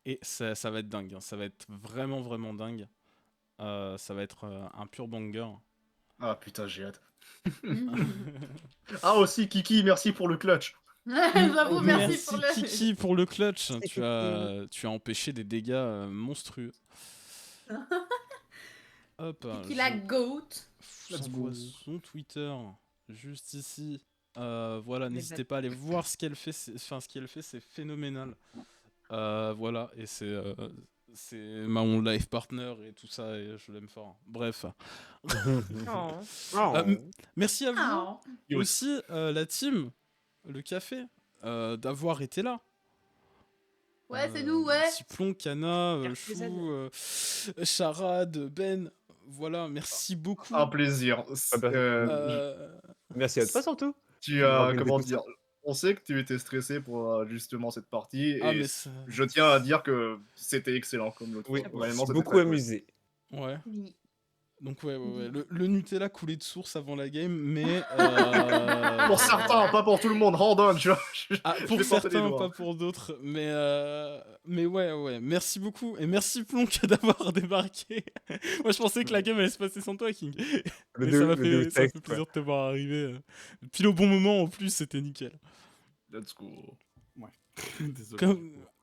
Et ça va être dingue, hein. Ça va être vraiment vraiment dingue. Ça va être un pur banger. Ah putain, j'ai hâte. Ah aussi, Kiki, merci pour le clutch. J'avoue, merci pour le. Kiki pour le clutch. Merci, Tu as empêché des dégâts monstrueux. Hop, Kiki la goat. Let's j'envoie go. son Twitter juste ici. Voilà, n'hésitez pas à aller voir ce qu'elle fait. Ce qu'elle fait, c'est phénoménal. Voilà, et c'est mon life partner et tout ça, et je l'aime fort. Bref. Oh. Merci à vous Oh. Yo. aussi, la team, le café, d'avoir été là. Ouais, c'est nous, ouais. Siplon, Kana, Merci, Chou, Charade, Ben. Voilà, merci beaucoup. Un plaisir. Ah bah, Euh, Merci à toi surtout. Tu d'avoir as, organisé comment tout ça. dire, On sait que tu étais stressé pour justement cette partie Ah, et mais ça... je tiens à dire que c'était excellent comme l'autre Oui, fois. je Vraiment, suis c'était beaucoup très chouette. amusé. Ouais. Oui. Donc ouais. Oui. Le Nutella coulait de source avant la game, mais... Pour certains, pas pour tout le monde. Hold on, tu vois. Ah, Je pour vais tenter les certains, doigts. pas pour d'autres, mais ouais, merci beaucoup, et merci Plonk d'avoir débarqué. Moi je pensais que la game allait se passer sans toi, King, mais ça m'a Le fait texte, plaisir de te voir arriver, pile au bon moment en plus, c'était nickel. Let's go. Désolé.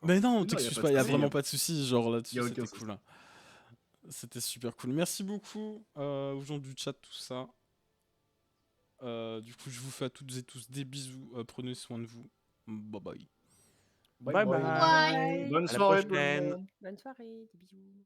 Mais non, Non, y a t'excuses pas pas, de y a souci, vraiment hein. pas de soucis, genre Y là-dessus a aucun c'était souci. cool, hein. C'était super cool, merci beaucoup aux gens du chat, tout ça. Du coup je vous fais à toutes et tous des bisous, prenez soin de vous, bye bye. Bye bye. Bye. Bonne À la soirée tout le prochaine. monde. Bonne soirée, des bisous.